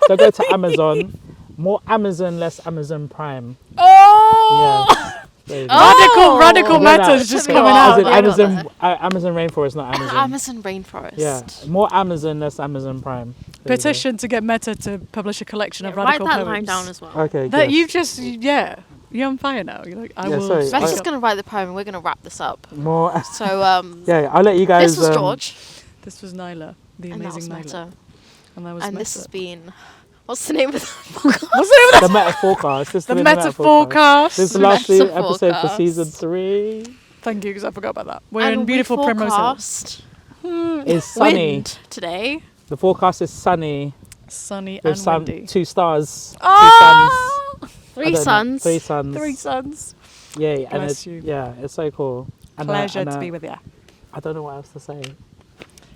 don't go to Amazon. More Amazon, less Amazon Prime. Oh! Yeah. There you go. Oh! Radical You get matters that? just Yeah. coming Oh, out. As in I got Amazon, Amazon rainforest, not Amazon. Amazon rainforest. Yeah, more Amazon, less Amazon Prime. There you go. Petition to get Meta to publish a collection of Write radical that poems. line down as well. Okay, That good. you've just, you're on fire now. You're like, I Yeah, will. sorry. speak Beth's I- just going to write the poem and we're going to wrap this up. More. So, Yeah, I'll let you guys. this was George. This was Nyla, the And that was amazing Nyla. Meta. And that was And Meta. this has been What's the name of the podcast? What's the name of The Metaforecast. This is the name of Metaforecast? This is the last episode for Metaforecast. season 3. Thank you, because I forgot about that. We're And in we beautiful Primrose Hill. forecast It's sunny. wind today. The forecast is sunny Sunny with and some windy. 2 stars. Oh! 3 I don't know, suns. 3 suns. 3 suns. Yay. And Bless it's, you. yeah, it's so cool. And, Pleasure to be with you. I don't know what else to say.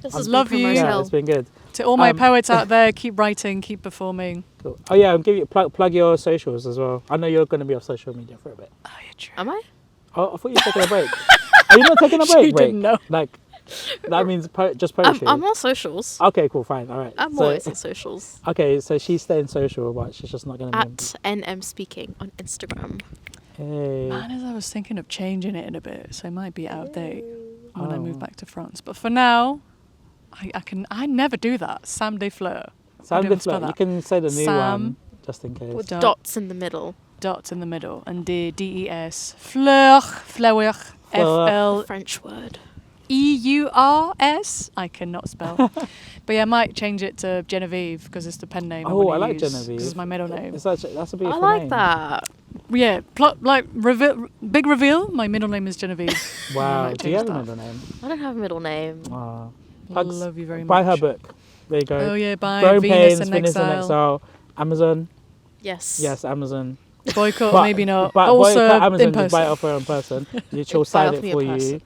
This I has love been you. Primrose Yeah, Hill. it's been good. To all my Um, poets out there, keep writing, keep performing. Cool. Oh yeah, I'll give you plug your socials as well. I know you're going to be off social media for a bit. Oh, you're true. Am I? Oh, I thought you were taking a break. Are you not taking a She break? didn't know. Like that means just poetry. I'm on socials. Okay, cool, fine, all right. I'm So- always on socials. Okay, so she's staying social, but she's just not going to be. At NM Speaking on Instagram. Hey. Man, as I was thinking of changing it in a bit, so it might be out of date when I Oh. move back to France. But for now, I never do that. Sam de Fleur. Sam do de you spell Fleur. You that? can say the new Sam one just in case. With Dot. dots in the middle. Dots in the middle and DES. Fleur, Fleur, Fleur. French word. FLEURS. I cannot spell. But yeah, I might change it to Genevieve because it's the pen name. Oh, I wanna like use, Genevieve. 'cause it's my middle name. That's a beautiful I like name. that. Yeah, big reveal. My middle name is Genevieve. I Wow. might Do you change have a that. middle name? I don't have a middle name. Aw. Plugs. Love you very much. Buy her book. There you go. Oh yeah, buy Growing Venus Pains, and Venus and Exile. Exile. Amazon. Yes. Yes, Amazon. Boycott, But- maybe not. But Also boycott Amazon, in just buy it person. off her in person. She'll Buy sign off it me in for you. person.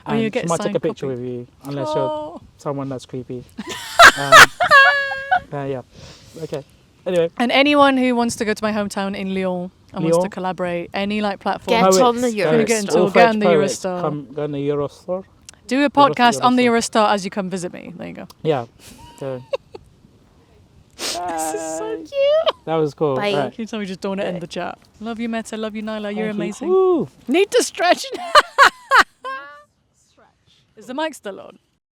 Oh, you And get she a might take a signed picture copy. with you, unless you're Oh. someone that's creepy. Yeah. Okay. Anyway, And anyone who wants to go to my hometown in Lyon and wants Lyon? to collaborate, any like platform, Get poets, on the guys, Gonna get into all it, get on French the poets, Eurostar. Come go on the Eurostar. do a podcast on the Eurostar. Eurostar as you come visit me. There you go. Yeah. So, This is so cute. that was cool. Bye. Alright. Can you tell me just doing it in the chat? Love you, Meta. Love you, Nyla. You're Thank you. amazing. Woo. Need to stretch. Is the mic still on?